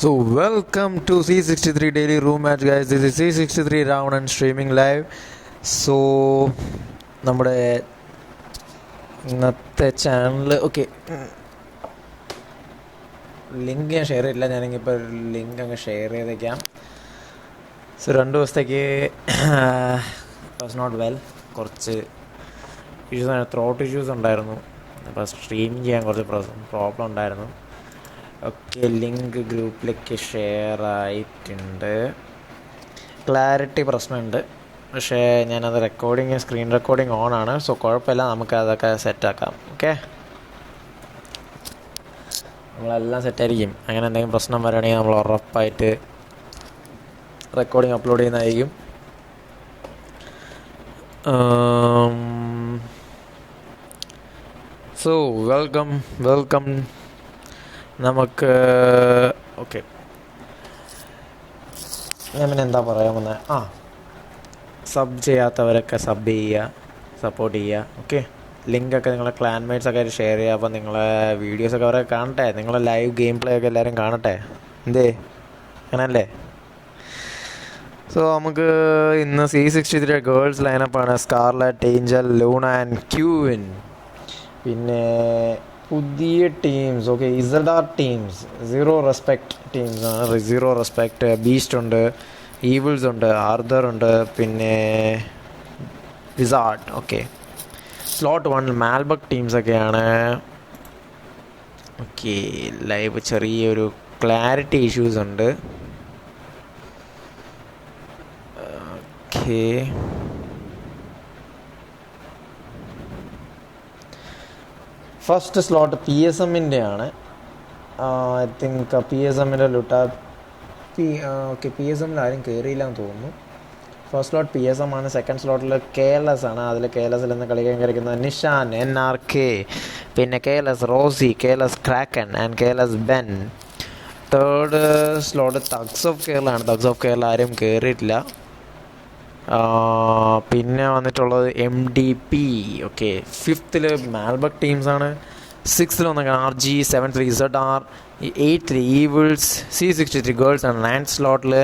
So welcome to C63 Daily Room Match, guys. This is C63 Round and streaming live. So നമ്മുടെ ഇന്നത്തെ channel link ഞാൻ share ചെയ്തില്ല. ഞാനിപ്പോൾ link അങ്ങ് share ചെയ്തേക്കാം. സോ 2 ദിവസത്തേക്ക് വാസ് നോട്ട് വെൽ. കുറച്ച് ഇഷ്യൂസ്, ത്രോട്ട് ഇഷ്യൂസ് ഉണ്ടായിരുന്നു. അപ്പോൾ സ്ട്രീം ചെയ്യാൻ കുറച്ച് പ്രോബ്ലം ഉണ്ടായിരുന്നു. ഓക്കെ, ലിങ്ക് ഗ്രൂപ്പിലേക്ക് ഷെയർ ആയിട്ടുണ്ട്. ക്ലാരിറ്റി പ്രശ്നമുണ്ട്, പക്ഷേ ഞാനത് സ്ക്രീൻ റെക്കോർഡിങ് ഓൺ ആണ്. സോ കുഴപ്പമില്ല, നമുക്ക് അതൊക്കെ സെറ്റാക്കാം. ഓക്കെ, നമ്മളെല്ലാം സെറ്റായിരിക്കും. അങ്ങനെ എന്തെങ്കിലും പ്രശ്നം വരികയാണെങ്കിൽ നമ്മൾ ഉറപ്പായിട്ട് റെക്കോർഡിങ് അപ്ലോഡ് ചെയ്യുന്നതായിരിക്കും. സോ വെൽക്കം നമുക്ക്. ഓക്കെ, ഞാൻ പിന്നെ എന്താ പറയാൻ വന്നത്, സബ് ചെയ്യാത്തവരൊക്കെ സബ് ചെയ്യുക, സപ്പോർട്ട് ചെയ്യുക. ഓക്കെ, ലിങ്കൊക്കെ നിങ്ങളെ ക്ലാൻമേറ്റ്സൊക്കെ ആയിട്ട് ഷെയർ ചെയ്യുക. അപ്പോൾ നിങ്ങളെ വീഡിയോസൊക്കെ അവരൊക്കെ കാണട്ടെ, നിങ്ങളെ ലൈവ് ഗെയിം പ്ലേ ഒക്കെ എല്ലാവരും കാണട്ടെ. അങ്ങനല്ലേ? സോ നമുക്ക് ഇന്ന് C63 ഗേൾസ് ലൈനപ്പാണ്. Scarlet, Angel, Luna and Quinn. പിന്നെ പുതിയ ടീംസ്, ഓക്കെ, ഇസഡാർ ടീംസ്, സീറോ റെസ്പെക്റ്റ് ടീംസ് ആണ്. സീറോ റെസ്പെക്റ്റ്, ബീസ്റ്റ് ഉണ്ട്, ഈവിൾസ് ഉണ്ട്, ആർദർ ഉണ്ട്, പിന്നെ വിസാർഡ്. ഓക്കെ, സ്ലോട്ട് 1 മാൽബക് ടീംസൊക്കെയാണ്. ഓക്കെ, ലൈവ് ചെറിയൊരു ക്ലാരിറ്റി ഇഷ്യൂസ് ഉണ്ട്. ഓക്കെ, ഫസ്റ്റ് സ്ലോട്ട് PSMൻ്റെ ആണ്. ഐ തിങ്ക് PSMൻ്റെ PSMൽ ആരും കയറിയില്ലെന്ന് തോന്നുന്നു. ഫസ്റ്റ് സ്ലോട്ട് PSM ആണ്. സെക്കൻഡ് സ്ലോട്ടിൽ KLS ആണ്. അതിൽ KLSൽ നിന്ന് കളിക്കാൻ കളിക്കുന്നത് നിഷാൻ, NRK, പിന്നെ KLS Rosie, KLS Kraken and KLS Ben. Third slot thugs of Kerala ആണ്. തഗ്സ് ഓഫ് കേരള ആരും കയറിയിട്ടില്ല. പിന്നെ വന്നിട്ടുള്ളത് MDP. ഓക്കെ, ഫിഫ്ത്തിൽ മാൽബക് ടീംസാണ്. സിക്സ്ത്തിൽ വന്ന RG, 7th ZR, 8th evils, C63 girls ആണ് 9th സ്ലോട്ടിൽ.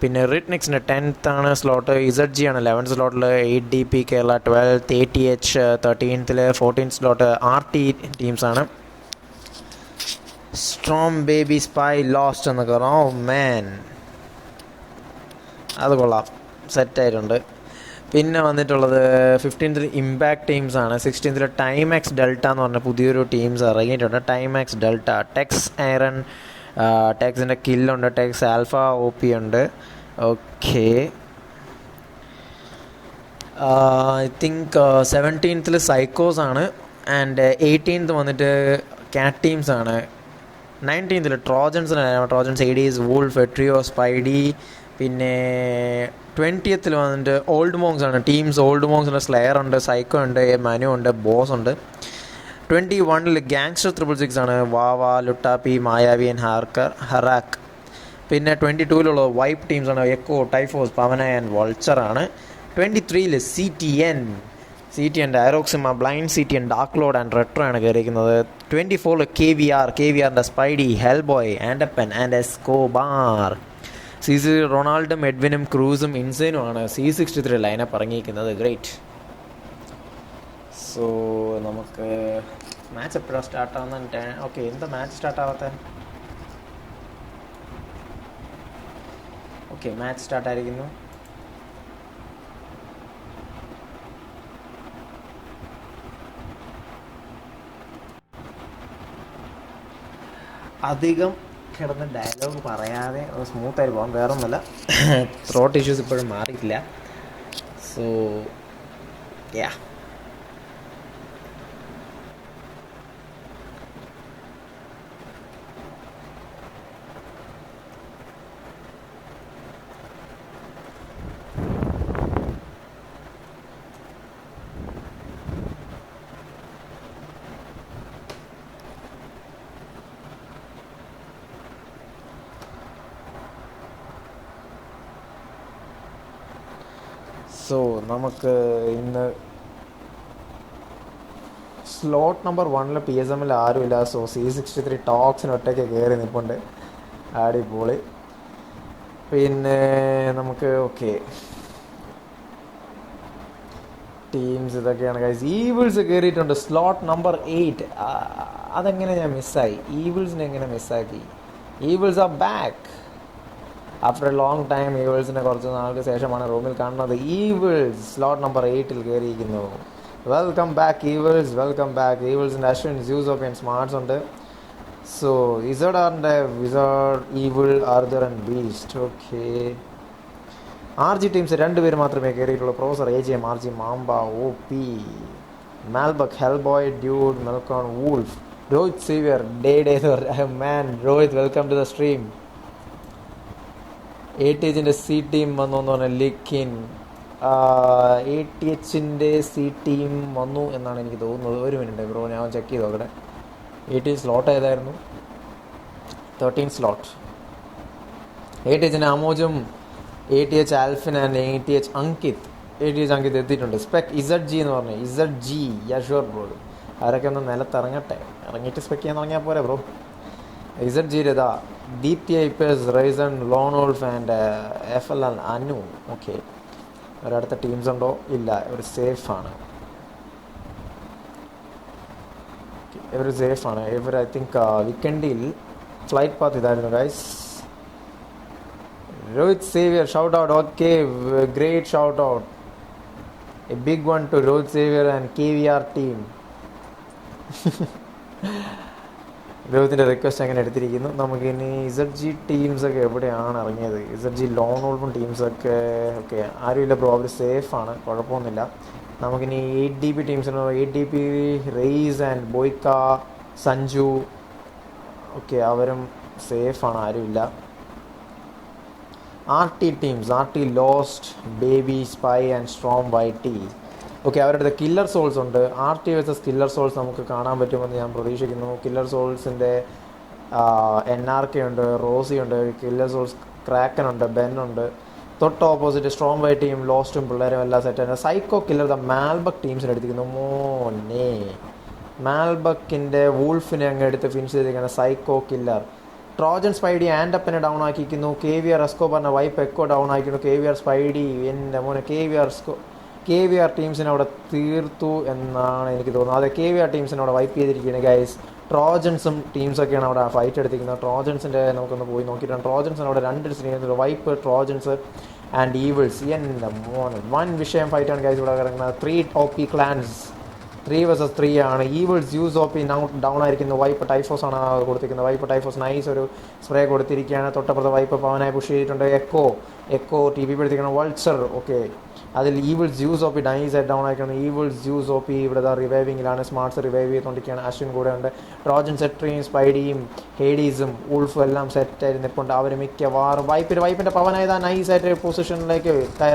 പിന്നെ റിറ്റ്നിക്സിൻ്റെ 10th ആണ് സ്ലോട്ട്. ZG ആണ് 11th സ്ലോട്ടിൽ. 8DP Kerala 12th, ATH 13th, 14th slot RT ടീംസാണ്. സ്ട്രോം ബേബി സ്പൈ ലോസ്റ്റ് എന്നൊക്കെ പറഞ്ഞു. ഓ മാൻ, അത് കൊള്ളാം, സെറ്റായിട്ടുണ്ട്. പിന്നെ വന്നിട്ടുള്ളത് 15th ഇമ്പാക്ട് ടീംസാണ്. 16th ടൈമാക്സ് ഡെൽറ്റ എന്ന് പറഞ്ഞ പുതിയൊരു ടീംസ് ഇറങ്ങിയിട്ടുണ്ട്. ടൈമാക്സ് ഡെൽറ്റ, ടെക്സ് ഐറൺ, ടെക്സിൻ്റെ കില്ലുണ്ട്, ടെക്സ് ആൽഫ OP ഉണ്ട്. ഓക്കെ, ഐ തിങ്ക് 17th സൈക്കോസ് ആണ്. ആൻഡ് 18th വന്നിട്ട് കാറ്റ് ടീംസാണ്. 19th Trojans, ADs, wolf, trio, Spidey. പിന്നെ 20th വന്നിട്ട് ഓൾഡ് മോങ്സ് ആണ്. ടീംസ് ഓൾഡ് മോങ്സിൻ്റെ സ്ലെയർ ഉണ്ട്, സൈക്കോ ഉണ്ട്, മനു ഉണ്ട്, ബോസ് ഉണ്ട്. 21 ഗാങ്സ്റ്റർ 666 ആണ്. വാവ, ലുട്ടാപ്പി, മായാവി ആൻഡ് ഹറാക്ക്. പിന്നെ 22 വൈപ്പ് ടീംസാണ്. എക്കോ, ടൈഫോസ്, പവന ആൻഡ് വൾച്ചർ ആണ്. 23 CTN ഡയറോക്സിമ, blind CTN, dark lord and retro ആണ് കയറിയിരിക്കുന്നത്. 24 KVRൻ്റെ സ്പൈഡി, ഹെൽബോയ്, ആൻഡപ്പൻ ആൻഡ് എസ്കോബാർ. CC റൊണാൾഡും എഡ്വിനും ക്രൂസും ഇൻസൈനും ആണ് C63 ലൈനപ്പ് ഇറങ്ങിയിരിക്കുന്നത്. ഗ്രേറ്റ്. സോ നമുക്ക് മാച്ച് എപ്പോഴാണ് സ്റ്റാർട്ടാവുന്ന? ഓക്കെ, എന്താ മാച്ച് സ്റ്റാർട്ടാവാത്ത? ഓക്കെ, മാച്ച് സ്റ്റാർട്ടായിരിക്കുന്നു. അധികം കിടന്ന് ഡയലോഗ് പറയാതെ സ്മൂത്തായി പോകാം. വേറെ ഒന്നുമല്ല, ത്രോട്ട് ഇഷ്യൂസ് ഇപ്പോഴും മാറിയിട്ടില്ല. സോ യാ, സോ നമുക്ക് ഇന്ന് സ്ലോട്ട് നമ്പർ 1 PSMൽ ആരുമില്ല. സോ C63 ടോക്സിന് ഒറ്റയ്ക്ക് കയറി നിൽപ്പുണ്ട്. അടിപൊളി. പിന്നെ നമുക്ക് ഓക്കെ ടീംസ് ഇതൊക്കെയാണ് ഗൈസ്. ഈവിൾസ് കയറിയിട്ടുണ്ട് സ്ലോട്ട് നമ്പർ 8. അതെങ്ങനെ ഞാൻ മിസ്സായി? ഈവിൾസിനെ എങ്ങനെ മിസ്സാക്കി? Evils are back after a long time. ഈവിൾസിനെ കുറച്ച് നാൾക്ക് ശേഷമാണ് റൂമിൽ കാണുന്നത്. ഈവിൾസ് സ്ലോട്ട് നമ്പർ 8 കയറിയിരിക്കുന്നു. Welcome back Evils, welcome back. ഈവിൾസിൻ്റെ അശ്വിൻ, യൂസോഫ് ആൻഡ് സ്മാർട്സ് ഉണ്ട്. സോ ഇസഡ് ആറിൻ്റെ wizard, evil, Arthur and beast. Okay R G teams 2 പേര് മാത്രമേ കയറിയിട്ടുള്ളൂ. പ്രൊഫസർ എ ജെ, മാർജി, മാംബ, ഒ പി, മാൽബക്, ഹെൽബോയ്, ഡ്യൂഡ്, മെൽക്കോൺ, wolf, Rohit Savior, day man. Rohit, welcome to the stream. A T എച്ചിൻ്റെ C team വന്നു എന്ന് പറഞ്ഞാൽ ലിഖിൻ. എ ടി എച്ചിൻ്റെ സി ടീം വന്നു എന്നാണ് എനിക്ക് തോന്നുന്നത്. ഒരു മിനിറ്റ് ബ്രോ, ഞാൻ ചെക്ക് ചെയ്ത് നോക്കട്ടെ. എ ടി എച്ച് സ്ലോട്ട് ഏതായിരുന്നു? 13 സ്ലോട്ട്. എ ടി എച്ചിൻ്റെ അമോജും, എ ടി എച്ച് ആൽഫിൻ and A T H Ankit. A T H Ankit എത്തിയിട്ടുണ്ട്. സ്പെക് ഇസഡ് ജി എന്ന് പറഞ്ഞു. ഇസഡ് ജി, യഷോർ ബ്രോ. അവരൊക്കെ ഒന്ന് നിലത്തിറങ്ങട്ടെ, ഇറങ്ങിയിട്ട് സ്പെക്ക് ചെയ്യാൻ തുടങ്ങിയാൽ പോരെ ബ്രോ. ഇസഡ് ജി ഇതാ ദീപ്തി, ഐപ്പേഴ്സ്, റൈസൺ, lone wolf and F L L Anu. Okay ഒരടുത്ത ടീംസ് ഉണ്ടോ? ഇല്ല, ഇവർ സേഫാണ്. ഇവർ സേഫാണ്. ഇവർ ഐ തിങ്ക് വീക്കെൻഡിൽ ഫ്ലൈറ്റ് പാത്ത് ഇതായിരുന്നു guys. Rohit Savior, shout out. Okay, great shout out. A big one to Rohit Savior and KVR team. രോഹിത്തിൻ്റെ റിക്വസ്റ്റ് അങ്ങനെ എടുത്തിരിക്കുന്നു. നമുക്കിനി ഇസഡ് ജി ടീംസൊക്കെ എവിടെയാണ് ഇറങ്ങിയത്? ഇസഡ് ജി ലോൺ ഓൾഫും ടീംസൊക്കെ ഓക്കെ ആരുമില്ല ബ്രോ, അവർ സേഫാണ്, കുഴപ്പമൊന്നുമില്ല. നമുക്കിനി 8 DP ടീംസിന് 8 DP റെയ്സ് ആൻഡ് ബോയ്ക്ക, സഞ്ജു. ഓക്കെ അവരും സേഫാണ്, ആരുമില്ല. R T teams, R T lost, baby, spy and storm Y T. Okay അവരുടെ അടുത്ത് കില്ലർ സോൾസ് ഉണ്ട്. R T versus killer souls നമുക്ക് കാണാൻ പറ്റുമെന്ന് ഞാൻ പ്രതീക്ഷിക്കുന്നു. കില്ലർ സോൾസിൻ്റെ NRK ഉണ്ട്, റോസി ഉണ്ട്, കില്ലർ സോൾസ് ക്രാക്കൻ ഉണ്ട്, ബെൻ ഉണ്ട്. തൊട്ട് ഓപ്പോസിറ്റ് സ്ട്രോം വൈ ടീം, ലോസ്റ്റും പിള്ളേരും എല്ലാം സെറ്റാണ്. സൈക്കോ കില്ലർ ദ മാൽബക് ടീംസിന് എടുത്തിരിക്കുന്നു. മോനെ മാൽബക്കിൻ്റെ വൂൾഫിനെ അങ്ങ് എടുത്ത് ഫിനിഷ് ചെയ്തിരിക്കുകയാണ് സൈക്കോ കില്ലർ. ട്രോജൻ സ്പൈഡി ആൻഡപ്പിനെ ഡൗൺ ആക്കിയിരിക്കുന്നു. KVR എസ്കോബറിനെ വൈപ്പ് എക്കോ ഡൗൺ ആക്കിക്കുന്നു. KVR സ്പൈഡി, എൻ്റെ മോനെ KVR ടീംസിനെ അവിടെ തീർത്തു എന്നാണ് എനിക്ക് തോന്നുന്നത്. അതെ KVR ടീംസിനെ അവിടെ വൈപ്പ് ചെയ്തിരിക്കുകയാണ് ഗൈസ്. ട്രോജൻസും ടീംസൊക്കെയാണ് അവിടെ ഫൈറ്റ് എടുത്തിരിക്കുന്നത്. ട്രോജൻസിൻ്റെ നമുക്കൊന്ന് പോയി നോക്കിയിട്ടാണ്. ട്രോജൻസിന് അവിടെ 2 teams wipe, Trojans and evils. എൻ്റെ മോനെ വൻ വിഷയം ഫൈറ്റാണ് ഗൈസ് ഇവിടെ കിടക്കുന്നത്. 3 OP ക്ലാൻസ് 3 vs 3 ആണ്. ഈവിൾസ് യൂസ് OP ഡൗൺ ആയിരിക്കുന്നു. വൈപ്പ് ടൈഫോസ് ആണ് കൊടുത്തിരിക്കുന്നത്. വൈപ്പ് ടൈഫോസ് നൈസ് ഒരു സ്പ്രേ കൊടുത്തിരിക്കുകയാണ്. തൊട്ടപ്പുറത്ത് വൈപ്പ് പവനായി പുഷ് ചെയ്തിട്ടുണ്ട്. എക്കോ TP എടുത്തിരിക്കണം. വൾച്ചർ ഓക്കെ അതിൽ ഈവിൾസ് യൂസ് OP നൈസായിട്ട് ഡൗൺ ആയിരിക്കണം. ഈവിൾസ് യൂസ് OP ഇവിടെ റിവൈവിങ്ങിലാണ്. സ്മാർട്സ് റിവൈവ് ചെയ്തുകൊണ്ടിരിക്കുകയാണ്. അശ്വിൻ കൂടെ ഉണ്ട്. ട്രോജൻ സെട്രിയും സ്പൈഡിയും ഹേഡീസും ഉൾഫും എല്ലാം സെറ്റായിട്ട് നിൽപ്പുണ്ട്. അവർ മിക്കവാറും വൈപ്പിൻ്റെ പവനായതാ നൈസായിട്ട് പൊസിഷനിലേക്ക്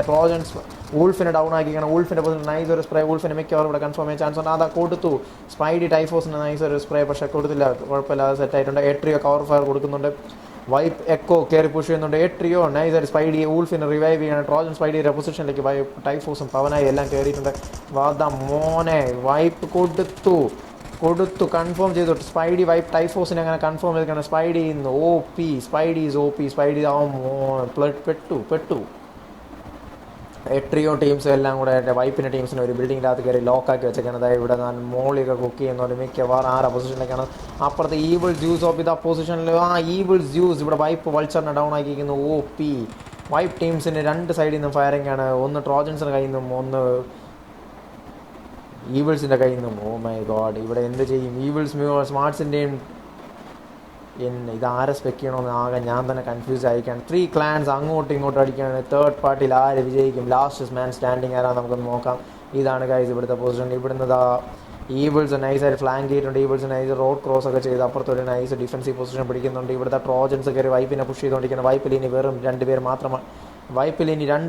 ട്രോജൻസ് വൂൾഫിനെ ഡൗൺ ആക്കിക്കണം. വൂൾഫിൻ്റെ പൊസിഷൻ നൈസ് ഒരു സ്പ്രേ. വൂൾഫിനെ മിക്കവാറും ഇവിടെ കൺഫേം ചെയ്യാൻ ചാൻസ് ഉണ്ട്. അതാ കൊടുത്തു. സ്പൈഡി ടൈഫോസിന് നൈസ് ഒരു സ്പ്രേ, പക്ഷേ കൊടുത്തില്ല. കുഴപ്പമില്ലാതെ സെറ്റായിട്ടുണ്ട്. എട്രിയോ കവർ ഫയർ കൊടുക്കുന്നുണ്ട്. വൈപ്പ് എക്കോ കയറി പുഷ് ചെയ്യുന്നുണ്ട്. എട്രിയോ നൈസായിട്ട് സ്പൈഡി വൂൾഫിനെ റിവൈവ് ചെയ്യണം. ട്രോജൻ സ്പൈഡിയുടെ പൊസിഷനിലേക്ക് വൈപ്പ് ടൈഫോസും പവനായി എല്ലാം കയറിയിട്ടുണ്ട്. വാദ മോനെ വൈപ്പ് കൊടുത്തു കൺഫേം ചെയ്തു. സ്പൈഡി വൈപ്പ് ടൈഫോസിനെ അങ്ങനെ കൺഫേം ചെയ്തിരിക്കണം. സ്പൈഡി ഇന്ന് OP, Spidey is OP. Spidey പെട്ടു. എട്രിയോ ടീംസ് എല്ലാം കൂടെ വൈപ്പിൻ്റെ ടീംസിന് ഒരു ബിൽഡിങ്ങിനകത്ത് കയറി ലോക്കാക്കി വെച്ചേക്കാണ്. അതായത് ഇവിടെ ഞാൻ മോളിയൊക്കെ കുക്ക് ചെയ്യുന്നുണ്ട്. മിക്കവാറും 6 പൊസിഷനിലേക്കാണ്. അപ്പുറത്ത് ഈവിൾസ് യൂസ് OP ഇതാ പൊസിഷനിൽ. ഈവിൾസ് യൂസ് ഇവിടെ വൈപ്പ് വൾച്ചറിനെ ഡൗൺ ആക്കിയിരിക്കുന്നു. OP വൈപ്പ് ടീംസിന് 2 സൈഡിൽ നിന്നും ഫയറിംഗ് ആണ്. ഒന്ന് ട്രോജൻസിൻ്റെ കയ്യിൽ നിന്നും ഒന്ന് ഈവിൾസിൻ്റെ കയ്യിൽ നിന്നും. ഓ മൈ ഗോഡ് ഇവിടെ എന്ത് ചെയ്യും? ഈവിൾസ് സ്മാർട്സിൻ്റെയും ഇതാരെ സ്പെക്ക് ചെയ്യണമെന്ന് ആകെ ഞാൻ തന്നെ കൺഫ്യൂസ് ആയിരിക്കുകയാണ്. 3 ക്ലാൻസ് അങ്ങോട്ടും ഇങ്ങോട്ടും അടിക്കുകയാണ്. തേർഡ് പാർട്ടിയിൽ ആര് വിജയിക്കും? ലാസ്റ്റ് മാൻ സ്റ്റാൻഡിങ് ആരാ നമുക്കൊന്ന് നോക്കാം. ഇതാണ് ഗൈസ് ഇവിടുത്തെ പൊസിഷൻ. ഇവിടുന്ന് ഈവിൾസ് നൈസായിട്ട് ഫ്ലാങ്ക് ചെയ്തിട്ടുണ്ട്. ഈവിൾസ് നൈസ് റോഡ് ക്രോസ് ഒക്കെ ചെയ്ത് അപ്പുറത്തൊരു നൈസ് ഡിഫൻസീവ് പൊസിഷൻ പിടിക്കുന്നുണ്ട്. ഇവിടുത്തെ ട്രോജൻസ് കയറി വൈപ്പിനെ പുഷ് ചെയ്തുകൊണ്ടിരിക്കുന്നത്. വൈപ്പിൽ ഇനി വെറും 2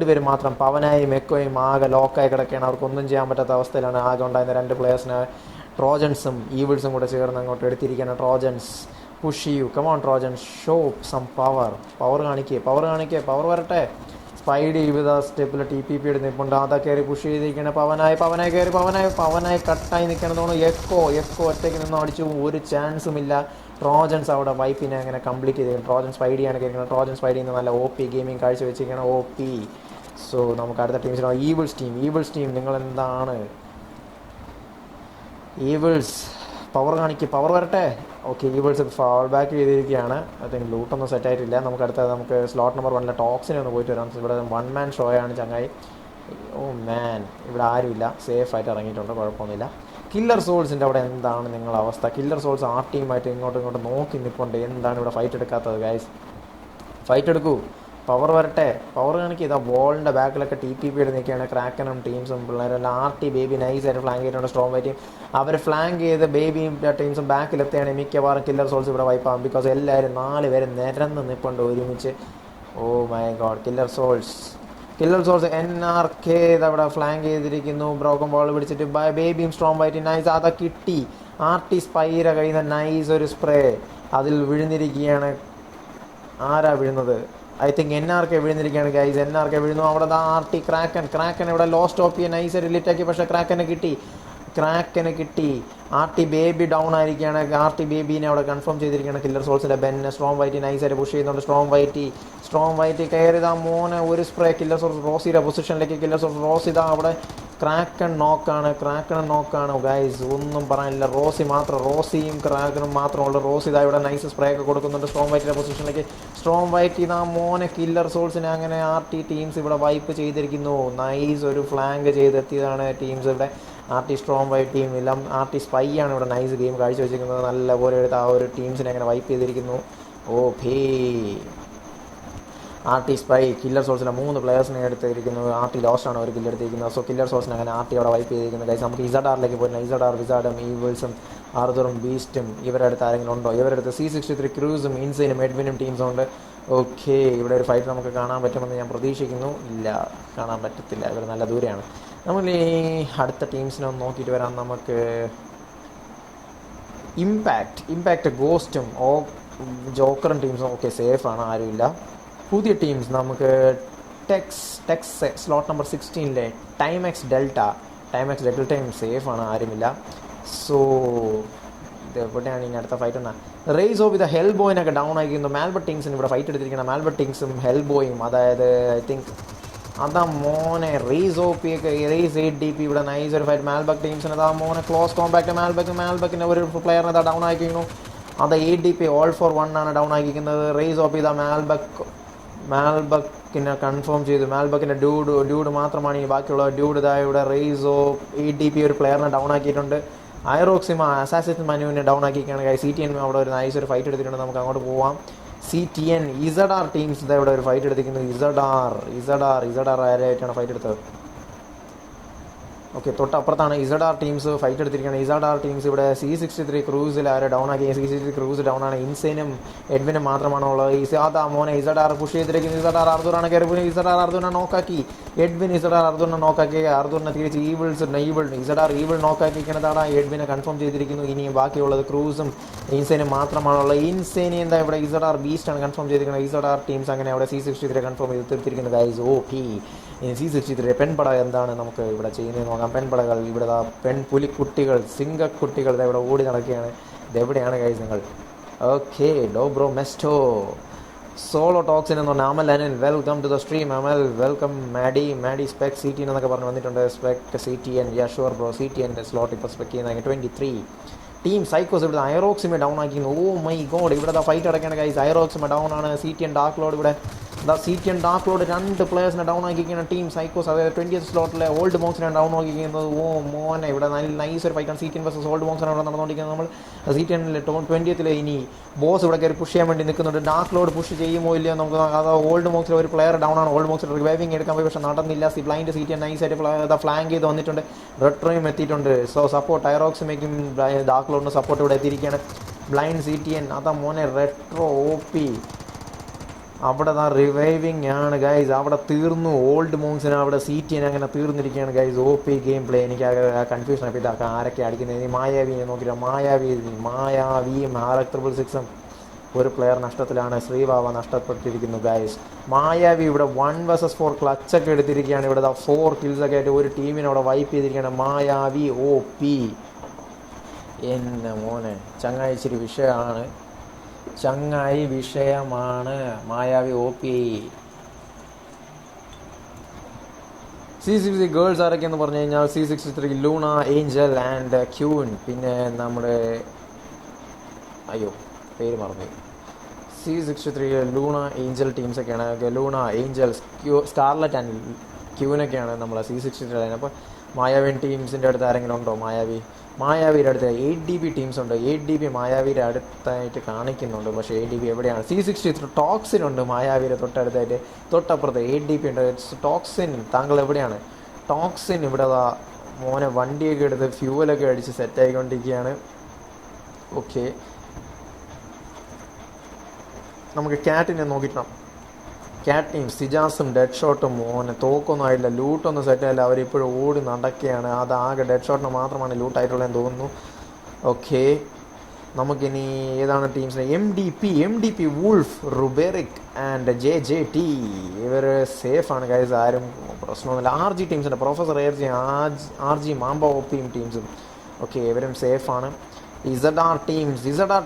പേര് മാത്രം പവനായും എക്കോയും ആകെ ലോക്കായി കിടക്കുകയാണ്. അവർക്കൊന്നും ചെയ്യാൻ പറ്റാത്ത അവസ്ഥയിലാണ് ആകെ ഉണ്ടായിരുന്ന 2 പ്ലേയേഴ്സിനെ ട്രോജൻസും ഈവിൾസും കൂടെ ചേർന്ന് അങ്ങോട്ട് എടുത്തിരിക്കുകയാണ്. ട്രോജൻസ് പുഷ് ചെയ്യൂ, come on Trojans, show some power കാണിക്കുക, പവർ വരട്ടെ. സ്പൈഡി വിവിധ സ്റ്റെപ്പിൽ TPP എടുത്ത് നിൽപ്പുണ്ട്. അതാ കയറി പുഷ് ചെയ്തിരിക്കുകയാണ്. പവനായി കട്ടായി നിൽക്കണം തോന്നുന്നു. എക്കോ ഒറ്റയ്ക്ക് നിന്നും അടിച്ചു. ഒരു ചാൻസും ഇല്ല. ട്രോജൻസ് അവിടെ വൈപ്പിനെ അങ്ങനെ കംപ്ലീറ്റ് ചെയ്തിരിക്കുന്നത്. ട്രോജൻസ് ഫൈഡിയാണ് കയറിക്കുന്നത്. ട്രോജൻസ് ഫൈഡിൽ നിന്ന് നല്ല OP ഗെയിമിങ് കാഴ്ച വെച്ചിരിക്കുകയാണ്. OP. സോ നമുക്ക് അടുത്ത ടീംസിനോ ഈവിൾസ് ടീം നിങ്ങൾ എന്താണ് ഈവിൾസ് പവർ പവർ വരട്ടെ. ഓക്കെ, ഈവിൾസ് ഫാൾ ബാക്ക് ചെയ്തിരിക്കുകയാണ്. ഐ തിങ്ക് ലൂട്ടൊന്നും സെറ്റായിട്ടില്ല. നമുക്ക് സ്ലോട്ട് നമ്പർ 1 ടോക്സിനെ ഒന്ന് പോയിട്ട് വരാം. ഇവിടെ 1 മാൻ ഷോ ആണ് ചങ്ങായി. ഓ മാൻ, ഇവിടെ ആരുമില്ല, സേഫായിട്ട് ഇറങ്ങിയിട്ടുണ്ട്, കുഴപ്പമൊന്നുമില്ല. കില്ലർ സോൾസിൻ്റെ അവിടെ എന്താണ് നിങ്ങളുടെ അവസ്ഥ? കില്ലർ സോൾസ് ആ ടീമായിട്ട് ഇങ്ങോട്ട് നോക്കി നിൽപ്പുണ്ട്. എന്താണ് ഇവിടെ ഫൈറ്റ് എടുക്കാത്തത് ഗൈസ്? ഫൈറ്റ് എടുക്കൂ, പവർ വരട്ടെ, പവർ കാണിക്കുക. ഇതാ ബോളിൻ്റെ ബാക്കിലൊക്കെ TPP എടുത്ത് നിൽക്കുകയാണ് ക്രാക്കനും ടീംസും പിള്ളേരെല്ലാം. RT ബേബി നൈസായിട്ട് ഫ്ലാങ്ക് ചെയ്തിട്ടുണ്ട്. സ്ട്രോങ് വൈറ്റും അവർ ഫ്ലാങ്ക് ചെയ്ത് ബേബിയും ടീംസും ബാക്കിലെത്തുകയാണ്. മിക്കവാറും കില്ലർ സോൾസ് ഇവിടെ വൈപ്പാകും. ബിക്കോസ് എല്ലാവരും 4 പേര് നിരന്ന് നിൽപ്പുണ്ട് ഒരുമിച്ച്. Oh my god, killer souls NRK അവിടെ ഫ്ലാങ്ക് ചെയ്തിരിക്കുന്നു. ബ്രോക്കൺ ബോൾ പിടിച്ചിട്ട് ബേബിയും സ്ട്രോങ് വൈറ്റും നൈസ്. അതാ കിട്ടി. RT സ്പൈര കഴിയുന്ന നൈസ് ഒരു സ്പ്രേ അതിൽ വിഴുന്നിരിക്കുകയാണ്. ആരാ വീഴുന്നത്? ഐ തിങ്ക് NRK വീഴുന്നിരിക്കുകയാണ് ഗൈസ്. NRK വീഴുന്നു. അവിടെ RT ക്രാക്കൻ ഇവിടെ ലോസ്റ്റ് ഓഫ് ചെയ്യാൻ നൈസ് റിലേറ്റാക്കി. പക്ഷേ ക്രാക്കന് കിട്ടി. RT ബേബി ഡൗൺ ആയിരിക്കുകയാണ്. RT ബേബീനെ അവിടെ കൺഫേം ചെയ്തിരിക്കുകയാണ് കില്ലർ സോൾസിൻ്റെ ബെന്നെ. സ്ട്രോങ് വൈറ്റ് നൈസായിട്ട് പുഷ് ചെയ്യുന്നുണ്ട്. സ്ട്രോങ് വൈറ്റ് കയറിയതാ മോനെ ഒരു സ്പ്രേ. കില്ലർ സോൾസ് റോസിയുടെ പൊസിഷനിലേക്ക് കില്ലർ സോൾസ് റോസിത അവിടെ ക്രാക്കൺ നോക്കാണ് ഗൈസ്. ഒന്നും പറയാനില്ല. റോസിയും ക്രാക്കനും മാത്രമുള്ള റോസിത ഇവിടെ നൈസ് സ്പ്രേ ഒക്കെ കൊടുക്കുന്നുണ്ട് സ്ട്രോങ് വൈറ്റിൻ്റെ പൊസിഷനിലേക്ക്. സ്ട്രോങ് വൈറ്റ് ഇതാ മോനെ കില്ലർ സോൾസിനെ അങ്ങനെ RT ടീംസ് ഇവിടെ വൈപ്പ് ചെയ്തിരിക്കുന്നു. നൈസ് ഒരു ഫ്ലാങ്ക് ചെയ്തെത്തിയതാണ് ടീംസ് ഇവിടെ. RT സ്ട്രോങ് വൈറ്റ് ടീം ഇല്ല, RT സ്പൈ ആണ് ഇവിടെ നൈസ് ഗെയിം കാഴ്ചവെച്ചിരിക്കുന്നത്. നല്ലപോലെ എടുത്ത് ആ ഒരു ടീംസിനെ അങ്ങനെ വൈപ്പ് ചെയ്തിരിക്കുന്നു. ഓക്കേ, RT സ്പൈ കില്ലർ സോൾസിലെ 3 പ്ലെയേഴ്സിനെ എടുത്തിരിക്കുന്നു. RT ലോസ്റ്റാണ് ഒരു കില്ല് എടുത്തിരിക്കുന്നത്. സോ കില്ലർ സോൾസിനെ അങ്ങനെ RT അവിടെ വൈപ്പ് ചെയ്തിരിക്കുന്നത് ഗൈസ്. നമുക്ക് ഇസഡാറിലേക്ക് പോയിട്ട് വിസാഡും ഈവിൾസും ആർതറും ബീസ്റ്റും ഇവരുടെ അടുത്ത് ആരെങ്കിലും ഉണ്ടോ? ഇവരുടെ അടുത്ത് C63 ക്രൂസും ഇൻസൈനും എഡ്വിനും ടീംസും ഉണ്ട്. ഓക്കെ, ഇവിടെ ഒരു ഫൈറ്റ് നമുക്ക് കാണാൻ പറ്റുമെന്ന് ഞാൻ പ്രതീക്ഷിക്കുന്നു. ഇല്ല, കാണാൻ പറ്റത്തില്ല, ഇവർ നല്ല ദൂരെയാണ്. നമ്മൾ ഈ അടുത്ത ടീംസിനെ ഒന്ന് നോക്കിയിട്ട് വരാം. നമുക്ക് ഇമ്പാക്റ്റ് ഗോസ്റ്റും ജോക്കറും ടീംസും ഓക്കെ സേഫാണ്, ആരുമില്ല. പുതിയ ടീംസ് നമുക്ക് ടെക്സ് സ്ലോട്ട് നമ്പർ 16 ടൈമെക്സ് ഡെൽറ്റയും സേഫാണ്, ആരുമില്ല. സോ ഇത് എവിടെയാണ് ഇനി അടുത്ത ഫൈറ്റ് എന്നാ? റേസ് ഓഫ് ഇത് ഹെൽ ബോയിനൊക്കെ ഡൗൺ ആക്കിയിരുന്നു. മാൽബർട്ട് ടീംസിന് ഇവിടെ ഫൈറ്റ് എടുത്തിരിക്കണം. മാൽബർട്ട് ടീംസും ഹെൽ ബോയും, അതായത് ഐ തിങ്ക് അതാ മോനെ റേസ് 8DP ഇവിടെ നൈസ് ഒരു ഫൈറ്റ്. മാൽബർട്ട് ടീംസിന് അതാ മോനെ ക്ലോസ് കോമ്പാക്ട്. മാൽബക്കിൻ്റെ ഒരു പ്ലെയറിനെ അതാ ഡൗൺ ആക്കിയിരുന്നു. അത് 8DP all for 1 ആണ് ഡൗൺ ആക്കിയിരിക്കുന്നത്. റേസ് ഓഫ് ചെയ്ത മാൽബക്കിനെ കൺഫേം ചെയ്തു. മാൽബക്കിൻ്റെ ഡ്യൂഡ് മാത്രമാണ് ഈ ബാക്കിയുള്ള ഡ്യൂഡ്. ഇവിടെ റേസ് ഓഫ് 8DP ഒരു പ്ലെയറിനെ ഡൗൺ ആക്കിയിട്ടുണ്ട്. ഐറോക്സിമ അസാസിൻ മനുവിനെ ഡൗൺ ആക്കിയിരിക്കുകയാണ്. CTN അവിടെ ഒരു നൈസ് ഒരു ഫൈറ്റ് എടുത്തിട്ടുണ്ട്. നമുക്ക് അങ്ങോട്ട് പോവാം. CTN ഇസഡാർ ടീംസ് ഇവിടെ ഒരു ഫൈറ്റ് എടുത്തിരിക്കുന്നത്. ഇസഡാർ ആരായിട്ടാണ് ഫൈറ്റ് എടുത്തത്? ഓക്കെ, തൊട്ടപ്പുറത്താണ് ഇസഡാർ ടീംസ് ഫൈറ്റ് എടുത്തിരിക്കുന്നത്. ഇസഡാർ ടീംസ് ഇവിടെ C63 ക്രൂസിൽ ആരെ ഡൗൺ ആക്കി. C63 ക്രൂസ് ഡൗൺ ആണ്. ഇൻസൈനും എഡ്വിനും മാത്രമാണ് ഉള്ളത്. അതാ മോനെ ഇസഡാർ പുഷ് ചെയ്തിരിക്കുന്നത്. ഇസഡാർ അർദൂറാണ് കയറി. ഇസഡാർ അർദൂറിനെ നോക്കാക്കി. എഡ്വിൻ ഇസഡാർ അർദൂറിനെ നോക്കാക്കി. അർദൂറിനെ തിരിച്ച് ഇസഡാർ നോക്കാക്കിയിരിക്കുന്നതാണ്. എഡ്വിനെ കൺഫേം ചെയ്തിരിക്കുന്നു. ഇനി ബാക്കിയുള്ളത് ക്രൂസും ഇൻസൈനും മാത്രമാണുള്ളത്. ഇൻസൈനി എന്താ ഇവിടെ ഇസഡാർ ബീസ്റ്റാണ് കൺഫേം ചെയ്തിരിക്കുന്നത്. ഇസഡാർ ടീംസ് അങ്ങനെ അവിടെ C63 കൺഫേം ചെയ്ത് തീർത്തിരിക്കുന്നത് ഗൈസ്. ഓക്കെ, C63 പെൺപട എന്താണ് നമുക്ക് ഇവിടെ ചെയ്യുന്നത് നോക്കാം. പെൺപടകൾ ഇവിടെ പെൺപുലിക്കുട്ടികൾ സിംഗക്കുട്ടികൾ ഇവിടെ ഓടി നടക്കുകയാണ്. ഇതെവിടെയാണ് ഗൈസ് നിങ്ങൾ? ഓക്കെ, ഡോബ്രോ മെസ്റ്റോ സോളോ ടോക്സിൻ എന്ന് പറഞ്ഞാൽ Amal Anil welcome to the stream. Amal welcome. മാഡി സ്പെക് CTN എന്നൊക്കെ പറഞ്ഞ് വന്നിട്ടുണ്ട്. Spec CTN sure bro. CTN slot ഇപ്പോൾ സ്പെക്ട് ചെയ്യുന്ന 23 ടീം സൈക്കോസ് ഇവിടെ ഐറോക്സിമെ ഡൗൺ ആക്കിയിരുന്നു. ഓ മൈ ഗോഡ്, ഇവിടെ ഫൈറ്റ് അടയ്ക്കുകയാണ് ഗൈസ്. ഐറോക്സിമെ ഡൗൺ ആണ്. CTN ഡാർക്ക് ലോഡ് ഇവിടെ CTN ഡാർക്ക് ലോഡ് 2 പ്ലേയേഴ്സിനെ ഡൗൺ ആക്കിയിരിക്കുന്ന ടീം സൈക്കോസ്. അതായത് 20th സ്ലോട്ടിലെ ഓൾഡ് മോങ്സിനെ ഡൗൺ ആക്കിയിരിക്കുന്നത്. ഓ മോനെ, ഇവിടെ നല്ല നൈസ് ഒരു ഫൈറ്റാണ്. CTN വേഴ്സസ് ഓൾഡ് മോങ്സിനെ ഇവിടെ നടന്നുകൊണ്ടിരിക്കുന്നത്. നമ്മൾ CTN 20th ഇനി ബോസ് ഇവിടെ കയറി പുഷ് ചെയ്യാൻ വേണ്ടി നിൽക്കുന്നുണ്ട്. ഡാർക്ക് ലോഡ് പുഷ് ചെയ്യുമോ ഇല്ലയോ നമുക്ക്. അത് ഓൾഡ് മോങ്സിലെ ഒരു പ്ലെയർ ഡൗൺ ആണ്. ഓൾഡ് മോങ്സിൽ റിവൈവിങ് എടുക്കാൻ പോയി, പക്ഷേ നടന്നില്ല. ബ്ലൈൻഡ് CTN നൈസായിട്ട് ഫ്ലാങ്ക് ചെയ്ത് വന്നിട്ടുണ്ട്. റെട്രോയും എത്തിയിട്ടുണ്ട്. സോ സപ്പോർട്ട് ഐറോക്സിമേക്കും ഡാർക്ക് ലോഡിന് സപ്പോർട്ട് ഇവിടെ എത്തിയിരിക്കുകയാണ്. ബ്ലൈൻഡ് CTN അതാ മോനെ റെട്രോ OP അവിടെ റിവൈവിങ് ആണ് ഗൈസ്. അവിടെ തീർന്നു. ഓൾഡ് മോങ്സിന് അവിടെ CTN അങ്ങനെ തീർന്നിരിക്കുകയാണ് ഗൈസ്. OP game play. എനിക്ക് കൺഫ്യൂഷൻ ആയി. ഇതാക്കാം ആരൊക്കെ അടിക്കുന്നത്. മായാവിയെ നോക്കില്ല. മായാവിയും RX666 ഒരു പ്ലെയർ നഷ്ടത്തിലാണ്. ശ്രീവാവ നഷ്ടപ്പെട്ടിരിക്കുന്നു ഗൈസ്. മായാവി ഇവിടെ 1 vs 4 ക്ലച്ചൊക്കെ എടുത്തിരിക്കുകയാണ്. ഇവിടെ 4 കിൽസൊക്കെ ആയിട്ട് ഒരു ടീമിനെ അവിടെ വൈപ്പ് ചെയ്തിരിക്കുകയാണ്. മായാവി OP എന്നെ മോനെ ചങ്ങായിച്ചിരി വിഷയമാണ്. ചങ്ങായി വിഷയമാണ്. മായാവി OP. C63 ഗേൾസ് ആരൊക്കെയെന്ന് പറഞ്ഞു കഴിഞ്ഞാൽ C63 Luna, Angel and queen. പിന്നെ നമ്മുടെ പേര് മറന്നു. C63 ലൂണ, ഏഞ്ചൽ ടീംസൊക്കെയാണ്. ലൂണ, ഏഞ്ചൽ, സ്കാർലറ്റ് ആൻഡ് ക്യൂനൊക്കെയാണ് നമ്മളെ C63 ലൈൻ. അപ്പോൾ മായാവി ടീംസിൻ്റെ അടുത്ത് ആരെങ്കിലും ഉണ്ടോ? മായാവിയുടെ അടുത്ത് 8DB ടീംസ് ഉണ്ട്. 8DB മായാവിയുടെ അടുത്തായിട്ട് കാണിക്കുന്നുണ്ട്, പക്ഷേ 8DB എവിടെയാണ്? C63 ടോക്സിനുണ്ട് മായാവിയുടെ തൊട്ടടുത്തായിട്ട്, തൊട്ടപ്പുറത്ത് 8DB ഉണ്ട്. ടോക്സിൻ, താങ്കൾ എവിടെയാണ്? ടോക്സിൻ ഇവിടെ മോനെ വണ്ടിയൊക്കെ എടുത്ത് ഫ്യൂവലൊക്കെ അടിച്ച് സെറ്റായിക്കൊണ്ടിരിക്കുകയാണ്. ഓക്കെ, നമുക്ക് ക്യാറ്റിനെ നോക്കിക്കണം. ക്യാറ്റ് ടീം സിജാസും ഡെഡ് ഷോട്ടും മോനെ തോക്കൊന്നും ആയില്ല, ലൂട്ടൊന്നും സെറ്റായില്ല. അവരിപ്പോഴും ഓടി നടക്കുകയാണ്. അതാകെ ഡെഡ് ഷോട്ടിന് മാത്രമാണ് ലൂട്ടായിട്ടുള്ളതെന്ന് തോന്നുന്നു. ഓക്കെ, നമുക്കിനി ഏതാണ് ടീംസിന്? MDP, വൂൾഫ്, റുബെറിക് ആൻഡ് JJT. ഇവർ സേഫാണ് ഗൈസ്, ആരും പ്രശ്നമൊന്നുമില്ല. RG ടീംസിൻ്റെ പ്രൊഫസർ RG മാമ്പ OP ടീംസും ഓക്കെ, ഇവരും സേഫാണ്. ZR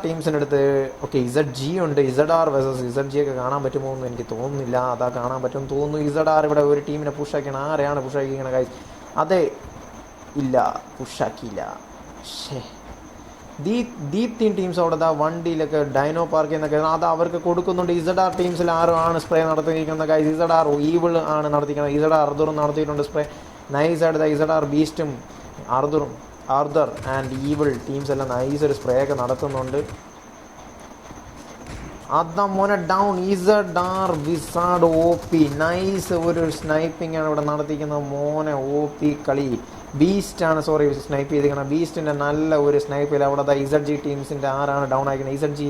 ടീംസിൻ്റെ അടുത്ത് ഓക്കെ ZG ഉണ്ട്. ZR വേഴ്സസ് ZG ഒക്കെ കാണാൻ പറ്റുമോ എന്ന് എനിക്ക് തോന്നുന്നില്ല. അതാ കാണാൻ പറ്റുമെന്ന് തോന്നുന്നു. ZR ഇവിടെ ഒരു ടീമിനെ പുഷാക്കിയാണ്. ആരെയാണ് പുഷാക്കിയിരിക്കുന്നത് ഗൈസ്? അതെ, ഇല്ല, പുഷാക്കിയില്ല. ദീപ്തിൻ ടീംസ് അവിടെ വണ്ടിയിലൊക്കെ ഡൈനോ പാർക്ക് എന്നൊക്കെ അത് അവർക്ക് കൊടുക്കുന്നുണ്ട്. ZR ടീംസിൽ ആരും സ്പ്രേ നടത്തിയിരിക്കുന്ന ഗൈസ്? ZR ഈവിൾ ആണ് നടത്തിക്കുന്നത്. ZR അർദറും നടത്തിയിട്ടുണ്ട് സ്പ്രേ. നൈസായിട്ട് ZR ബീസ്റ്റും ആർദർ ആൻഡ് ഈവിൾ ടീംസ് എല്ലാം നൈസ് ഒരു സ്പ്രേ ഒക്കെ നടത്തുന്നുണ്ട്. അതാ മോനെ down. ZR wizard OP nice ഒരു സ്നൈപ്പിംഗ് ആണ് ഇവിടെ നടത്തിക്കുന്നത് മോനെ. OP കളി. ബീസ്റ്റാണ് സ്നൈപ്പ് ചെയ്തിരിക്കുന്നത്. ബീസ്റ്റിൻ്റെ നല്ല ഒരു സ്നൈപ്പിൽ അവിടെ ZG ടീംസിൻ്റെ ആരാണ് ഡൗൺ ആയിരിക്കുന്നത്? ZG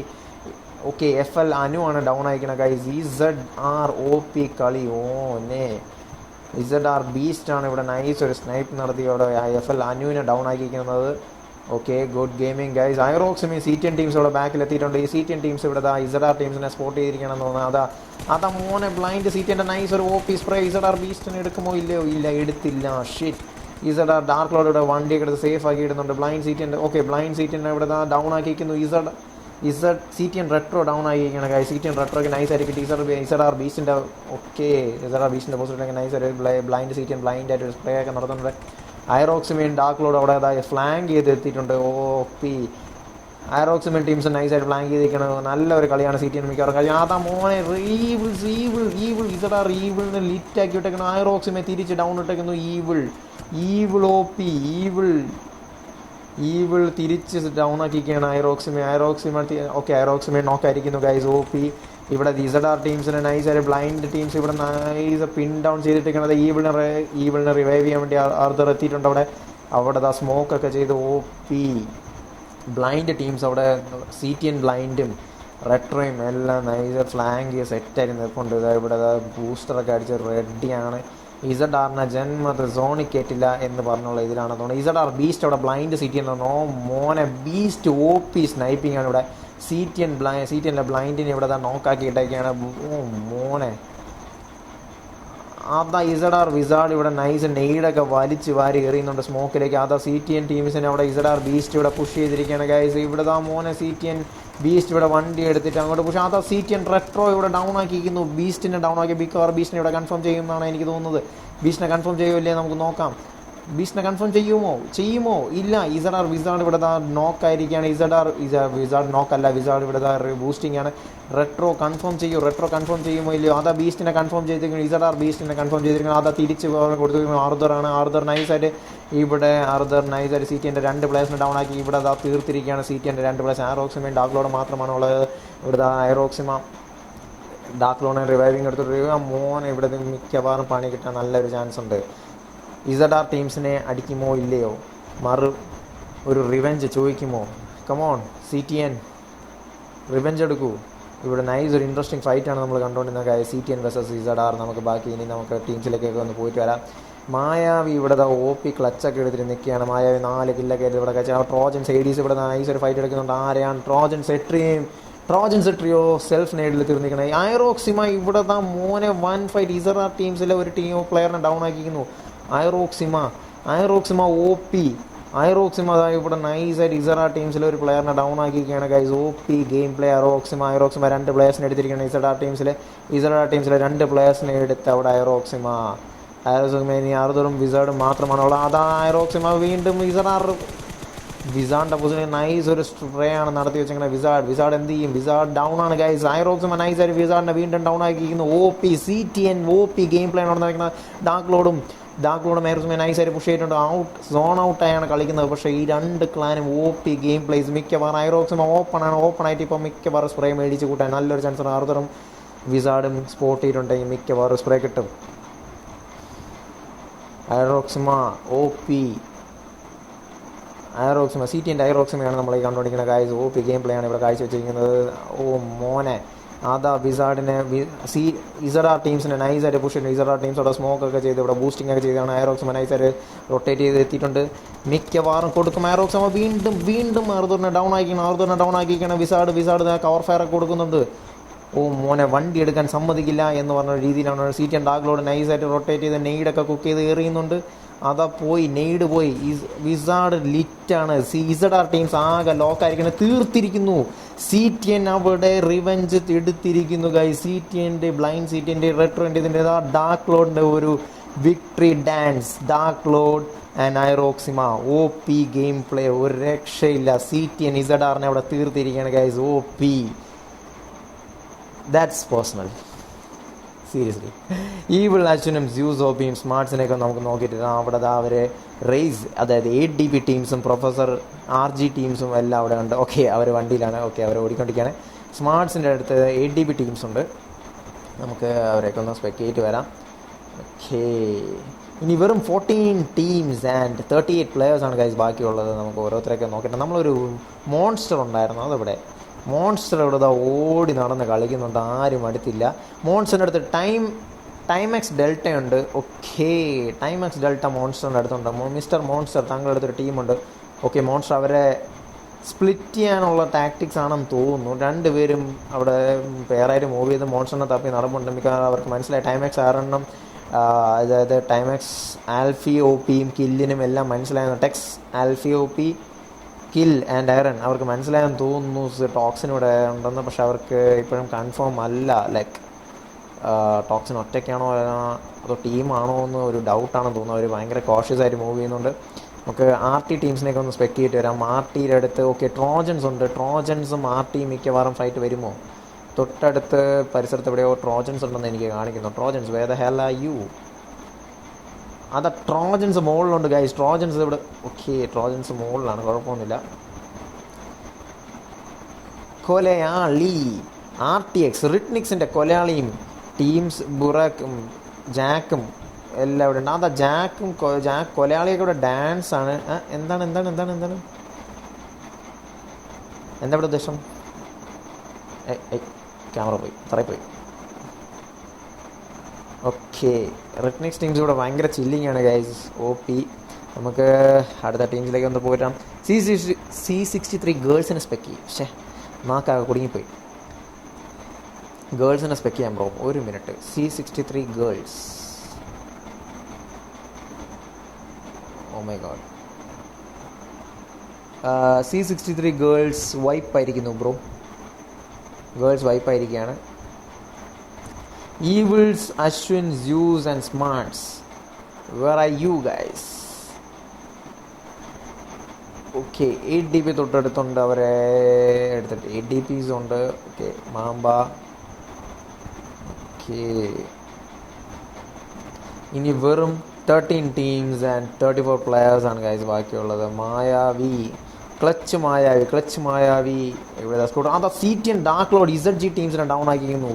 ഓക്കെ, FL അനു ആണ് ഡൗൺ ആയിരിക്കുന്നത് ഗൈസ്. ZR OP കളി. ഓനെ ZR ബീസ്റ്റാണ് ഇവിടെ നൈസ് ഒരു സ്നൈപ്പ് നടത്തി അവിടെ FL അനുവിനെ ഡൗൺ ആക്കിയിരിക്കുന്നത്. Okay, good gaming guys. ഐറോക്സിമി CTN ടീംസ് ഇവിടെ ബാക്കിൽ എത്തിയിട്ടുണ്ട്. ഈ CTN ടീംസ് ഇവിടെ ZR ടീംസിനെ സ്പോട്ട് ചെയ്തിരിക്കണമെന്ന് തോന്നുന്നു. അതാ മോനെ ബ്ലൈൻഡ് CTNൻ്റെ നൈസ് ഒരു OP സ്പ്രേ. ZR ബീസ്റ്റിന് എടുക്കുമോ? ഇല്ല, എടുത്തില്ല. ഷിറ്റ്. ZR ഡാർക്ക് ലോഡ് ഇവിടെ വണ്ടിയൊക്കെ എടുത്ത് സേഫ് ആക്കി ഇടുന്നുണ്ട്. Blind CTN okay, blind CTN ഇവിടെ ഡൗൺ ആക്കിയിരിക്കുന്നു. CTN റെട്രോ ഡൗൺ ആക്കിയിരിക്കുകയാണ് ഗൈസ്. CTN റെട്രോക്ക് നൈസ് ആയിട്ട് കിട്ടി. ZR ബീസ്റ്റിൻ്റെ ഓക്കെ, ZR ബീസ്റ്റിൻ്റെ പോസിറ്റീവ് നൈസ് ആയിട്ട് ബ്ലൈൻഡ് CTN ബ്ലൈൻഡ് ആയിട്ട് സ്പ്രേ ഒക്കെ നടത്തുന്നുണ്ട്. ഐറോക്സിമിൻ ഡാർക്ക് ലോഡ് അവിടെ ഫ്ലാങ്ക് ചെയ്ത് എത്തിയിട്ടുണ്ട്. OP ഐറോക്സിമിൻ ടീംസ് നൈസായിട്ട് ഫ്ലാങ്ക് ചെയ്തിരിക്കണം. നല്ലൊരു കളിയാണ് CTN മിക്കവാറും കളി. അതാ മോനെ ഈവിൾ ZR ഈവിളിന് ലിറ്റ് ആക്കി ഇട്ടേക്കുന്നു. ഐറോക്സിമെ തിരിച്ച് ഡൗൺ ഇട്ടേക്കുന്നു. ഈവിൾ OP ഈവിൾ തിരിച്ച് ഡൗൺ ആക്കിയിരിക്കുകയാണ് ഐറോക്സിമെ നോക്കായിരിക്കുന്നു ഗൈസ്. OP ഇവിടെ ZR ടീംസിന് നൈസായിട്ട് ബ്ലൈൻഡ് ടീംസ് ഇവിടെ നൈസ് പിൻ ഡൗൺ ചെയ്തിട്ടിരിക്കുന്നത്. ഈവിളിനെ റിവൈവ് ചെയ്യാൻ വേണ്ടി ആർദർ എത്തിയിട്ടുണ്ട്. അവിടെ സ്മോക്കൊക്കെ ചെയ്ത് OP ബ്ലൈൻഡ് ടീംസ് അവിടെ CTN ബ്ലൈൻഡും റെട്രോയും എല്ലാം നൈസ് ഫ്ലാങ്ക് സെറ്റായിരുന്നു നിൽപ്പുണ്ട്. ഇവിടെ ബൂസ്റ്ററൊക്കെ അടിച്ച് റെഡിയാണ്. ZRനെ ജന്മത്തെ സോണിൽ കയറ്റില്ല എന്ന് പറഞ്ഞുള്ള ഇതിലാണ് തോന്നുന്നത്. ZR ബീസ്റ്റ് അവിടെ ബ്ലൈൻഡ് CTN മോനെ ബീസ്റ്റ് OP സ്നൈപ്പിംഗ് ആണ് ഇവിടെ. CTNലെ ബ്ലൈൻഡിനെ ഇവിടെ നോക്കാക്കി ഇട്ടേക്കാണ്. മോനെ അതാ ZR വിസാഡ് ഇവിടെ നൈസ് നെയ്ഡൊക്കെ വലിച്ച് വാരി എറിയുന്നുണ്ട് സ്മോക്കിലേക്ക്. അതാ CTN ടീംസിനെ അവിടെ ZR ബീസ്റ്റ് ഇവിടെ പുഷ് ചെയ്തിരിക്കുകയാണ് ഗൈസ്. ഇവിടെ മോനെ CTN ബീസ്റ്റ് ഇവിടെ വണ്ടി എടുത്തിട്ട് അങ്ങോട്ട് പുഷ്. അതാ CTN റെട്രോ ഇവിടെ ഡൗൺ ആക്കിയിരിക്കുന്നു. ബീസ്റ്റിനെ ഡൗൺ ആക്കി. ബിക്കോർ ബീസ്റ്റിനെ ഇവിടെ കൺഫേം ചെയ്യുമെന്നാണ് എനിക്ക് തോന്നുന്നത്. ബീസ്റ്റിനെ കൺഫേം ചെയ്യുമല്ലേ, നമുക്ക് നോക്കാം. ബീസ്റ്റിനെ കൺഫേം ചെയ്യുമോ? ഇല്ല. ZR വിസാഡ് ഇവിടെ നോക്കായിരിക്കുകയാണ്. വിസാഡ് നോക്കല്ല, വിസാഡ് ഇവിടെ ബൂസ്റ്റിംഗ് ആണ്. റെട്രോ കൺഫേം ചെയ്യുമോ ഇല്ലയോ? അതാ ബീസ്റ്റിനെ കൺഫേം ചെയ്തിരിക്കുന്നു. ZR ബീസ്റ്റിനെ കൺഫേം ചെയ്തിരിക്കുന്നു. അതാ തിരിച്ച് കൊടുത്തിരിക്കുന്നു. ആർദർ നൈസായിട്ട് CTNൻ്റെ 2 പ്ലേയേഴ്സിനെ ഡൗൺ ആക്കി ഇവിടെ തീർത്തിരിക്കുകയാണ്. CTNൻ്റെ 2 പ്ലേയേഴ്സ് ഐറോക്സിമയും ഡാർക്ക് ലോഡ് മാത്രമാണ് ഉള്ളത്. ഇവിടെ ഐറോക്സിമ ഡാർക്ക് ലോഡിനെ റിവൈവിങ് എടുത്തിട്ട് മോനെ ഇവിടെ മിക്കവാറും പണി കിട്ടാൻ നല്ലൊരു ചാൻസ് ഉണ്ട്. ZR ടീംസിനെ അടിക്കുമോ ഇല്ലയോ? ഒരു റിവെഞ്ച് ചോദിക്കുമോ? കമോൺ CTN റിവെഞ്ച് എടുക്കൂ. ഇവിടെ നൈസ് ഒരു ഇൻട്രസ്റ്റിംഗ് ഫൈറ്റാണ് നമ്മൾ കണ്ടുകൊണ്ടിരുന്നത്. CTN versus ZR. നമുക്ക് ടീംസിലേക്കൊക്കെ ഒന്ന് പോയിട്ട് വരാം. മായാവി ഇവിടെ OP ക്ലച്ചൊക്കെ എടുത്തിട്ട് നിൽക്കുകയാണ്. മായാവി 4 കില്ലൊക്കെ ആയിട്ട് ഇവിടെ കഴിച്ചാൽ ട്രോജൻസ് ADs ഇവിടെ നൈസ് ഒരു ഫൈറ്റ് എടുക്കുന്നുണ്ട്. ആരെയാണ്? ട്രോജൻസ് ട്രിയോ സെൽഫ് നെയ്ഡിൽ തീർന്നിരിക്കുന്നത്. ഐറോക്സിമ ഇവിടെ മോനെ 1 ഫൈറ്റ്. ZR ടീംസിലെ ഒരു പ്ലെയറിനെ ഡൗൺ ആക്കിയിരിക്കുന്നു. ഐറോക്സിമ OP ഐറോക്സിമ അതായത് ഇവിടെ നൈസായിട്ട് ഇസറ ടീംസിൽ ഒരു പ്ലെയറിനെ ഡൗൺ ആക്കിയിരിക്കുകയാണ് ഗൈസ്. OP ഗെയിം പ്ലേ ഐറോക്സിമ 2 പ്ലേയേഴ്സിനെ എടുത്തിരിക്കുകയാണ് ഇസറ ടീംസിലെ 2 പ്ലേയേഴ്സിനെ എടുത്ത് അവിടെ ഐറോക്സിമ ഇനി ആർദറും വിസാർഡും മാത്രമാണ് ഉള്ളത്. അതാ ഐറോക്സിമ വീണ്ടും വിസാറിൻ്റെ പൊസിഷനിൽ നൈസ് ഒരു സ്പ്രേ ആണ് നടത്തി വെച്ചിരിക്കുന്നത്. വിസാർഡ് എന്ത് ചെയ്യും? വിസാർഡ് ഡൗൺ ആണ് ഗൈസ്. ഐറോക്സിമ നൈസായിട്ട് വിസാർഡിനെ വീണ്ടും ഡൗൺ ആക്കിയിരിക്കുന്നു. CTN OP ഗെയിം പ്ലേ നടന്നിരിക്കുന്നത്. ഡാർക്ക് ലോഡും ഐറോക്സിമ നൈസായിട്ട് പുഷ് ചെയ്തിട്ടുണ്ട്. സോൺ ഔട്ടായാണ് കളിക്കുന്നത്. പക്ഷേ ഈ 2 ക്ലാനും OP ഗെയിം പ്ലേസ്. മിക്കവാറും ഐറോക്സിമ ഓപ്പൺ ആയിട്ട് ഇപ്പോൾ മിക്കവാറും സ്പ്രേ മേടിച്ച് കൂട്ടാൻ നല്ലൊരു ചാൻസാണ്. ആർദറും വിസാർഡും സ്പോട്ട് ചെയ്തിട്ടുണ്ടെങ്കിൽ മിക്കവാറും സ്പ്രേ കിട്ടും. ഐറോക്സിമ CTN ഐറോക്സിമയാണ് നമ്മൾ ഈ കണ്ടുപിടിക്കുന്ന ഗൈസ്. OP ഗെയിം പ്ലേ ആണ് ഇവിടെ കാഴ്ചവെച്ചിരിക്കുന്നത്. മോനെ അതാ വിസാർഡിനെ ഇസറ ടീംസിനെ നൈസായിട്ട് പുഷ് ചെയ്തു. ഇസറ ടീംസ് അവിടെ സ്മോക്കൊക്കെ ചെയ്ത് ഇവിടെ ബൂസ്റ്റിംഗ് ഒക്കെ ചെയ്താണ്. ഐറോക്സിമ നൈസായിട്ട് റൊട്ടേറ്റ് ചെയ്ത് എത്തിയിട്ടുണ്ട്. മിക്കവാറും കൊടുക്കും. ഐറോക്സിമ വീണ്ടും ആർദറിനെ ഡൗൺ ആക്കിയിരിക്കുകയാണ്. വിസാർഡ് കവർ ഫയർ ഒക്കെ കൊടുക്കുന്നുണ്ട്. മോനെ വണ്ടി എടുക്കാൻ സമ്മതിക്കില്ല എന്ന് പറഞ്ഞ രീതിയിലാണ് CTN ഡാർക്ക് ലോഡ് നൈസായിട്ട് റൊട്ടേറ്റ് ചെയ്ത് നെയ്ഡൊക്കെ കുക്ക് ചെയ്ത് എറിയുന്നുണ്ട്. നെയ്ഡ് പോയി. വിസാർഡ് ലിറ്റാണ്. ഇസഡ ടീംസ് ആകെ ലോക്കായിരിക്കുന്നത്. തീർത്തിരിക്കുന്നു. CTN അവിടെ റിവെഞ്ച് എടുത്തിരിക്കുന്നു ഗൈസ്. CTN റെട്രോൻ്റെ ഇതിൻ്റെ ഡാർക്ക് ലോഡിൻ്റെ ഒരു victory dance. Dark lord and ഐറോക്സിമ OP ഗെയിം പ്ലേ. ഒരു രക്ഷയില്ല. CTN ഇസഡാറിനെ അവിടെ തീർത്തിരിക്കുകയാണ് guys. OP. That's personal. Seriously. Evil അശ്വിനും സ്യൂസ് OPയും സ്മാർട്സിനെയൊക്കെ നമുക്ക് നോക്കിയിട്ട് അവിടെ അവർ റേസ് അതായത് 8DB ടീംസും പ്രൊഫസർ RG ടീംസും എല്ലാം അവിടെ ഉണ്ട്. അവർ വണ്ടിയിലാണ്. അവർ ഓടിക്കൊണ്ടിരിക്കുകയാണ്. സ്മാർട്സിൻ്റെ അടുത്ത് 8DB ടീംസ് ഉണ്ട്. നമുക്ക് അവരെയൊക്കെ ഒന്ന് സ്പെക്ടേറ്റ് വരാം. ഇനി വെറും 14 ടീംസ് ആൻഡ് 38 പ്ലെയേഴ്സാണ് ഗൈസ് ബാക്കിയുള്ളത്. നമുക്ക് ഓരോരുത്തരെയൊക്കെ നോക്കിയിട്ട് നമ്മളൊരു മോൺസ്റ്റർ ഉണ്ടായിരുന്നു. അതിവിടെ മോൺസ്റ്റർ ഇവിടെ ഓടി നടന്ന് കളിക്കുന്നുണ്ട്. ആരും അടുത്തില്ല. മോൺസ്റ്ററിൻ്റെ അടുത്ത് ടൈമെക്സ് ഡെൽറ്റ ഉണ്ട്. ടൈമെക്സ് ഡെൽറ്റ മോൺസ്റ്ററിൻ്റെ അടുത്തുണ്ട്. മിസ്റ്റർ മോൺസ്റ്റർ താങ്കളുടെ അടുത്തൊരു ടീമുണ്ട്. മോൺസ്റ്റർ അവരെ സ്പ്ലിറ്റ് ചെയ്യാനുള്ള ടാക്ടിക്സ് ആണെന്ന് തോന്നുന്നു. 2 പേരും അവിടെ പേരായിട്ട് മൂവ് ചെയ്ത് മോൺസ്റ്ററിനെ തപ്പി നടപ്പുണ്ട്. മിക്കവാറും അവർക്ക് മനസ്സിലായി ടൈമെക്സ് 6 അതായത് ടൈമെക്സ് ആൽഫി OPയും കില്ലിനും എല്ലാം മനസ്സിലായിരുന്നു. Tex Alfie OP kill and iron അവർക്ക് മനസ്സിലായെന്ന് തോന്നുന്നു. ടോക്സിൻ ഇവിടെ ഉണ്ടെന്ന്. പക്ഷെ അവർക്ക് ഇപ്പോഴും കൺഫേം അല്ല. ടോക്സിൻ ഒറ്റയ്ക്കാണോ അതോ ടീമാണോ എന്ന് ഒരു ഡൗട്ടാണെന്ന് തോന്നുന്നു. അവർ ഭയങ്കര കോഷ്യസ് ആയിട്ട് മൂവ് ചെയ്യുന്നുണ്ട്. നമുക്ക് RT ടീംസിനെയൊക്കെ ഒന്ന് സ്പെക്ടേറ്റ് വരാം. RTയുടെ അടുത്ത് ട്രോജൻസ് ഉണ്ട്. ട്രോജൻസും RTയും മിക്കവാറും ഫൈറ്റ് വരുമോ? തൊട്ടടുത്ത് പരിസരത്ത് എവിടെയോ ട്രോജൻസ് ഉണ്ടെന്ന് എനിക്ക് കാണിക്കുന്നു. Trojans where the hell are you? Trojans മുകളിലുണ്ട് ഗൈസ്. ട്രോജൻസ് ഇവിടെ ട്രോജൻസ് മുകളിലാണ്. കുഴപ്പമൊന്നുമില്ല. കൊലയാളി RTX റിട്നിക്സിൻ്റെ കൊലയാളിയും ടീംസ് ബുറാക്കും ജാക്കും എല്ലാം ഇവിടെ ഉണ്ട്. ജാക്ക് കൊലയാളിയൊക്കെ ഇവിടെ ഡാൻസ് ആണ്. എന്താണ് എന്താ ഇവിടെ ഉദ്ദേശം? ക്യാമറ പോയി തറയിൽ. റിട്നിക്സ് ടീംസ് ഇവിടെ ഭയങ്കര ചില്ലിങ് ആണ് ഗൈസ്. OP. നമുക്ക് അടുത്ത ടീംസിലേക്ക് ഒന്ന് പോയിട്ടാം. C63 ഗേൾസിനെ സ്പെക്ക് ചെയ്യും. നാക്കാകെ കുടുങ്ങിപ്പോയി. ഗേൾസിനെ സ്പെക്ക് ചെയ്യാൻ ബ്രോ. ഒരു minute. C63 girls. My god. C63 girls വൈപ്പായിരിക്കുന്നു ബ്രോ. ഗേൾസ് വൈപ്പായിരിക്കുകയാണ്. Evils, Ashwin, Zeus and Smarts. Where are you guys? 8DB തൊട്ടടുത്തുണ്ട്. അവരെ എടുത്തിട്ട് 8DPs ഉണ്ട്. മാമ്പ. ഇനി വെറും 13 ടീംസ് ആൻഡ് 34 പ്ലെയേഴ്സ് ആണ് ഗൈസ് ബാക്കിയുള്ളത്. ക്ലച്ച് മായാവി ഇവിടെ scooter. CTN dark lord ZG ടീംസിനെ ഡൗൺ ആക്കിയിരുന്നു.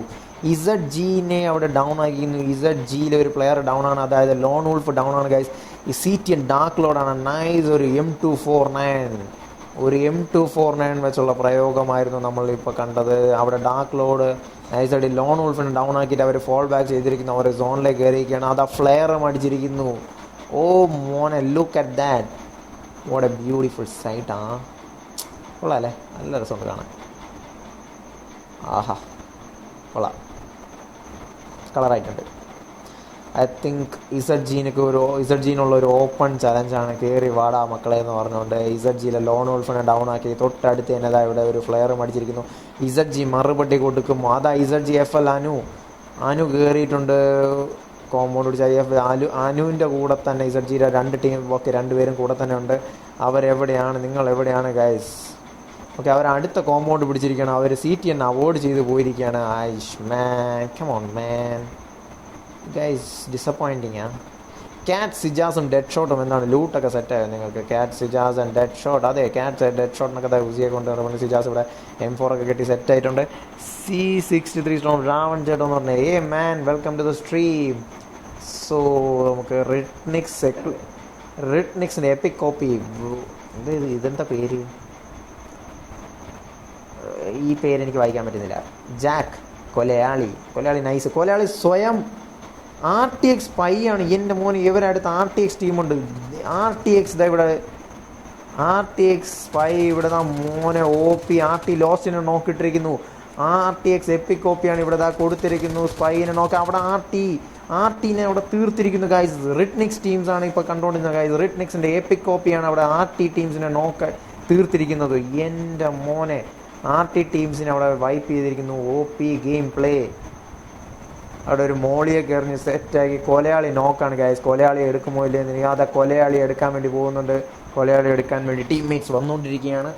ZGനെ അവിടെ ഡൗൺ ആക്കിയിരുന്നു. ZGയിലെ ഒരു പ്ലെയർ ഡൗൺ ആണ്. അതായത് ലോൺ വൂൾഫ് ഡൗൺ ആണ് ഗൈസ്. ഈ CTN ഡാർക്ക് ലോഡാണ്. നൈസ് ഒരു M249 വെച്ചുള്ള പ്രയോഗമായിരുന്നു നമ്മളിപ്പോൾ കണ്ടത്. അവിടെ ഡാർക്ക് ലോഡ് നൈസായിട്ട് ലോൺ വൂൾഫിനെ ഡൗൺ ആക്കിയിട്ട് അവർ ഫോൾ ബാക്ക് ചെയ്തിരിക്കുന്നു. അവർ സോണിലേക്ക് കയറിയിരിക്കുകയാണ്. ഫ്ലെയറും അടിച്ചിരിക്കുന്നു. മോനെ look at that. What A beautiful site. കൊള്ളാം. നല്ല രസമുണ്ട് കാണാൻ. കൊള്ളാം. കളറായിട്ടുണ്ട്. ഐ തിങ്ക് ഇസഡ് ജീനുള്ള ഒരു ഓപ്പൺ ചലഞ്ചാണ്. കയറി വാടാ മക്കളെ എന്ന് പറഞ്ഞുകൊണ്ട് ഇസഡ് ജിയിലെ ലോൺ വോൾഫിനെ ഡൗൺ ആക്കി തൊട്ടടുത്ത് തന്നെ ഇവിടെ ഒരു ഫ്ലെയർ അടിച്ചിരിക്കുന്നു. ഇസഡ് ജി മറുപടി കൊടുക്കും. അതാ Z G F L Anu കയറിയിട്ടുണ്ട്. കോമ്പൗണ്ട് പിടിച്ച അനുവിൻ്റെ കൂടെ തന്നെ ഇസഡ് ജിയുടെ രണ്ട് ടീം ഓക്കെ രണ്ടുപേരും കൂടെ തന്നെ ഉണ്ട്. അവരെവിടെയാണ്, നിങ്ങൾ എവിടെയാണ് ഗൈസ്? ഓക്കെ, അവർ അടുത്ത കോമ്പൗണ്ട് പിടിച്ചിരിക്കുകയാണ്. അവർ CTN അവോയ്ഡ് ചെയ്ത് പോയിരിക്കുകയാണ്. ഐഷ് man, come on man guys, disappointing ആ. ക്യാറ്റ് സിജാസും ഡെഡ് ഷോട്ടും എന്താണ് ലൂട്ടൊക്കെ സെറ്റായോ നിങ്ങൾക്ക്? Cat Sijas and dead shot. അതെ, ക്യാറ്റ് ഡെഡ് ഷോട്ടിനൊക്കെ ഉസിയെ കൊണ്ട് സിജാസ് ഇവിടെ M4 ഒക്കെ കെട്ടി സെറ്റായിട്ടുണ്ട്. C63 സ്റ്റോൺ രാവൺ ചേട്ടൻ എന്ന് പറഞ്ഞാൽ ഏ man welcome to the stream. So നമുക്ക് റിട്നിക്സിൻ്റെ എപ്പിക് കോപ്പി. ഇതെന്താ പേര്? ഈ പേരെനിക്ക് വായിക്കാൻ പറ്റുന്നില്ല. ജാക്ക് കൊലയാളി നൈസ്. കൊലയാളി സ്വയം RTX സ്പൈ ആണ്. എൻ്റെ മോന് ഇവരടുത്ത് RTX ടീമുണ്ട്. RTX ഇവിടെ RTX സ്പൈ ഇവിടെ മോനെ OP RT ലോസ്റ്റിനെ നോക്കിയിട്ടിരിക്കുന്നു. RTX എപ്പിക് കോപ്പിയാണ് ഇവിടെ കൊടുത്തിരിക്കുന്നു. സ്പൈനെ നോക്കി അവിടെ RTനെ അവിടെ തീർത്തിരിക്കുന്നു ഗൈസ്. റിട്നിക്സ് ടീംസ് ആണ് ഇപ്പോൾ കണ്ടുകൊണ്ടിരുന്നത് ഗൈസ്. റിട്നിക്സിൻ്റെ എപ്പിക് കോപ്പിയാണ് അവിടെ RT ടീംസിനെ തീർത്തിരിക്കുന്നത്. എൻ്റെ മോനെ RT ടീംസിനെ അവിടെ വൈപ്പ് ചെയ്തിരിക്കുന്നു. OP game play. അവിടെ ഒരു മോളിയൊക്കെ എറിഞ്ഞ് സെറ്റാക്കി. കൊലയാളി നോക്കാണ് ഗൈസ്. കൊലയാളി എടുക്കുമോ ഇല്ലെന്ന് അതാ കൊലയാളി എടുക്കാൻ വേണ്ടി പോകുന്നുണ്ട്. കൊലയാളി എടുക്കാൻ വേണ്ടി ടീംമേറ്റ്സ് വന്നുകൊണ്ടിരിക്കുകയാണ്.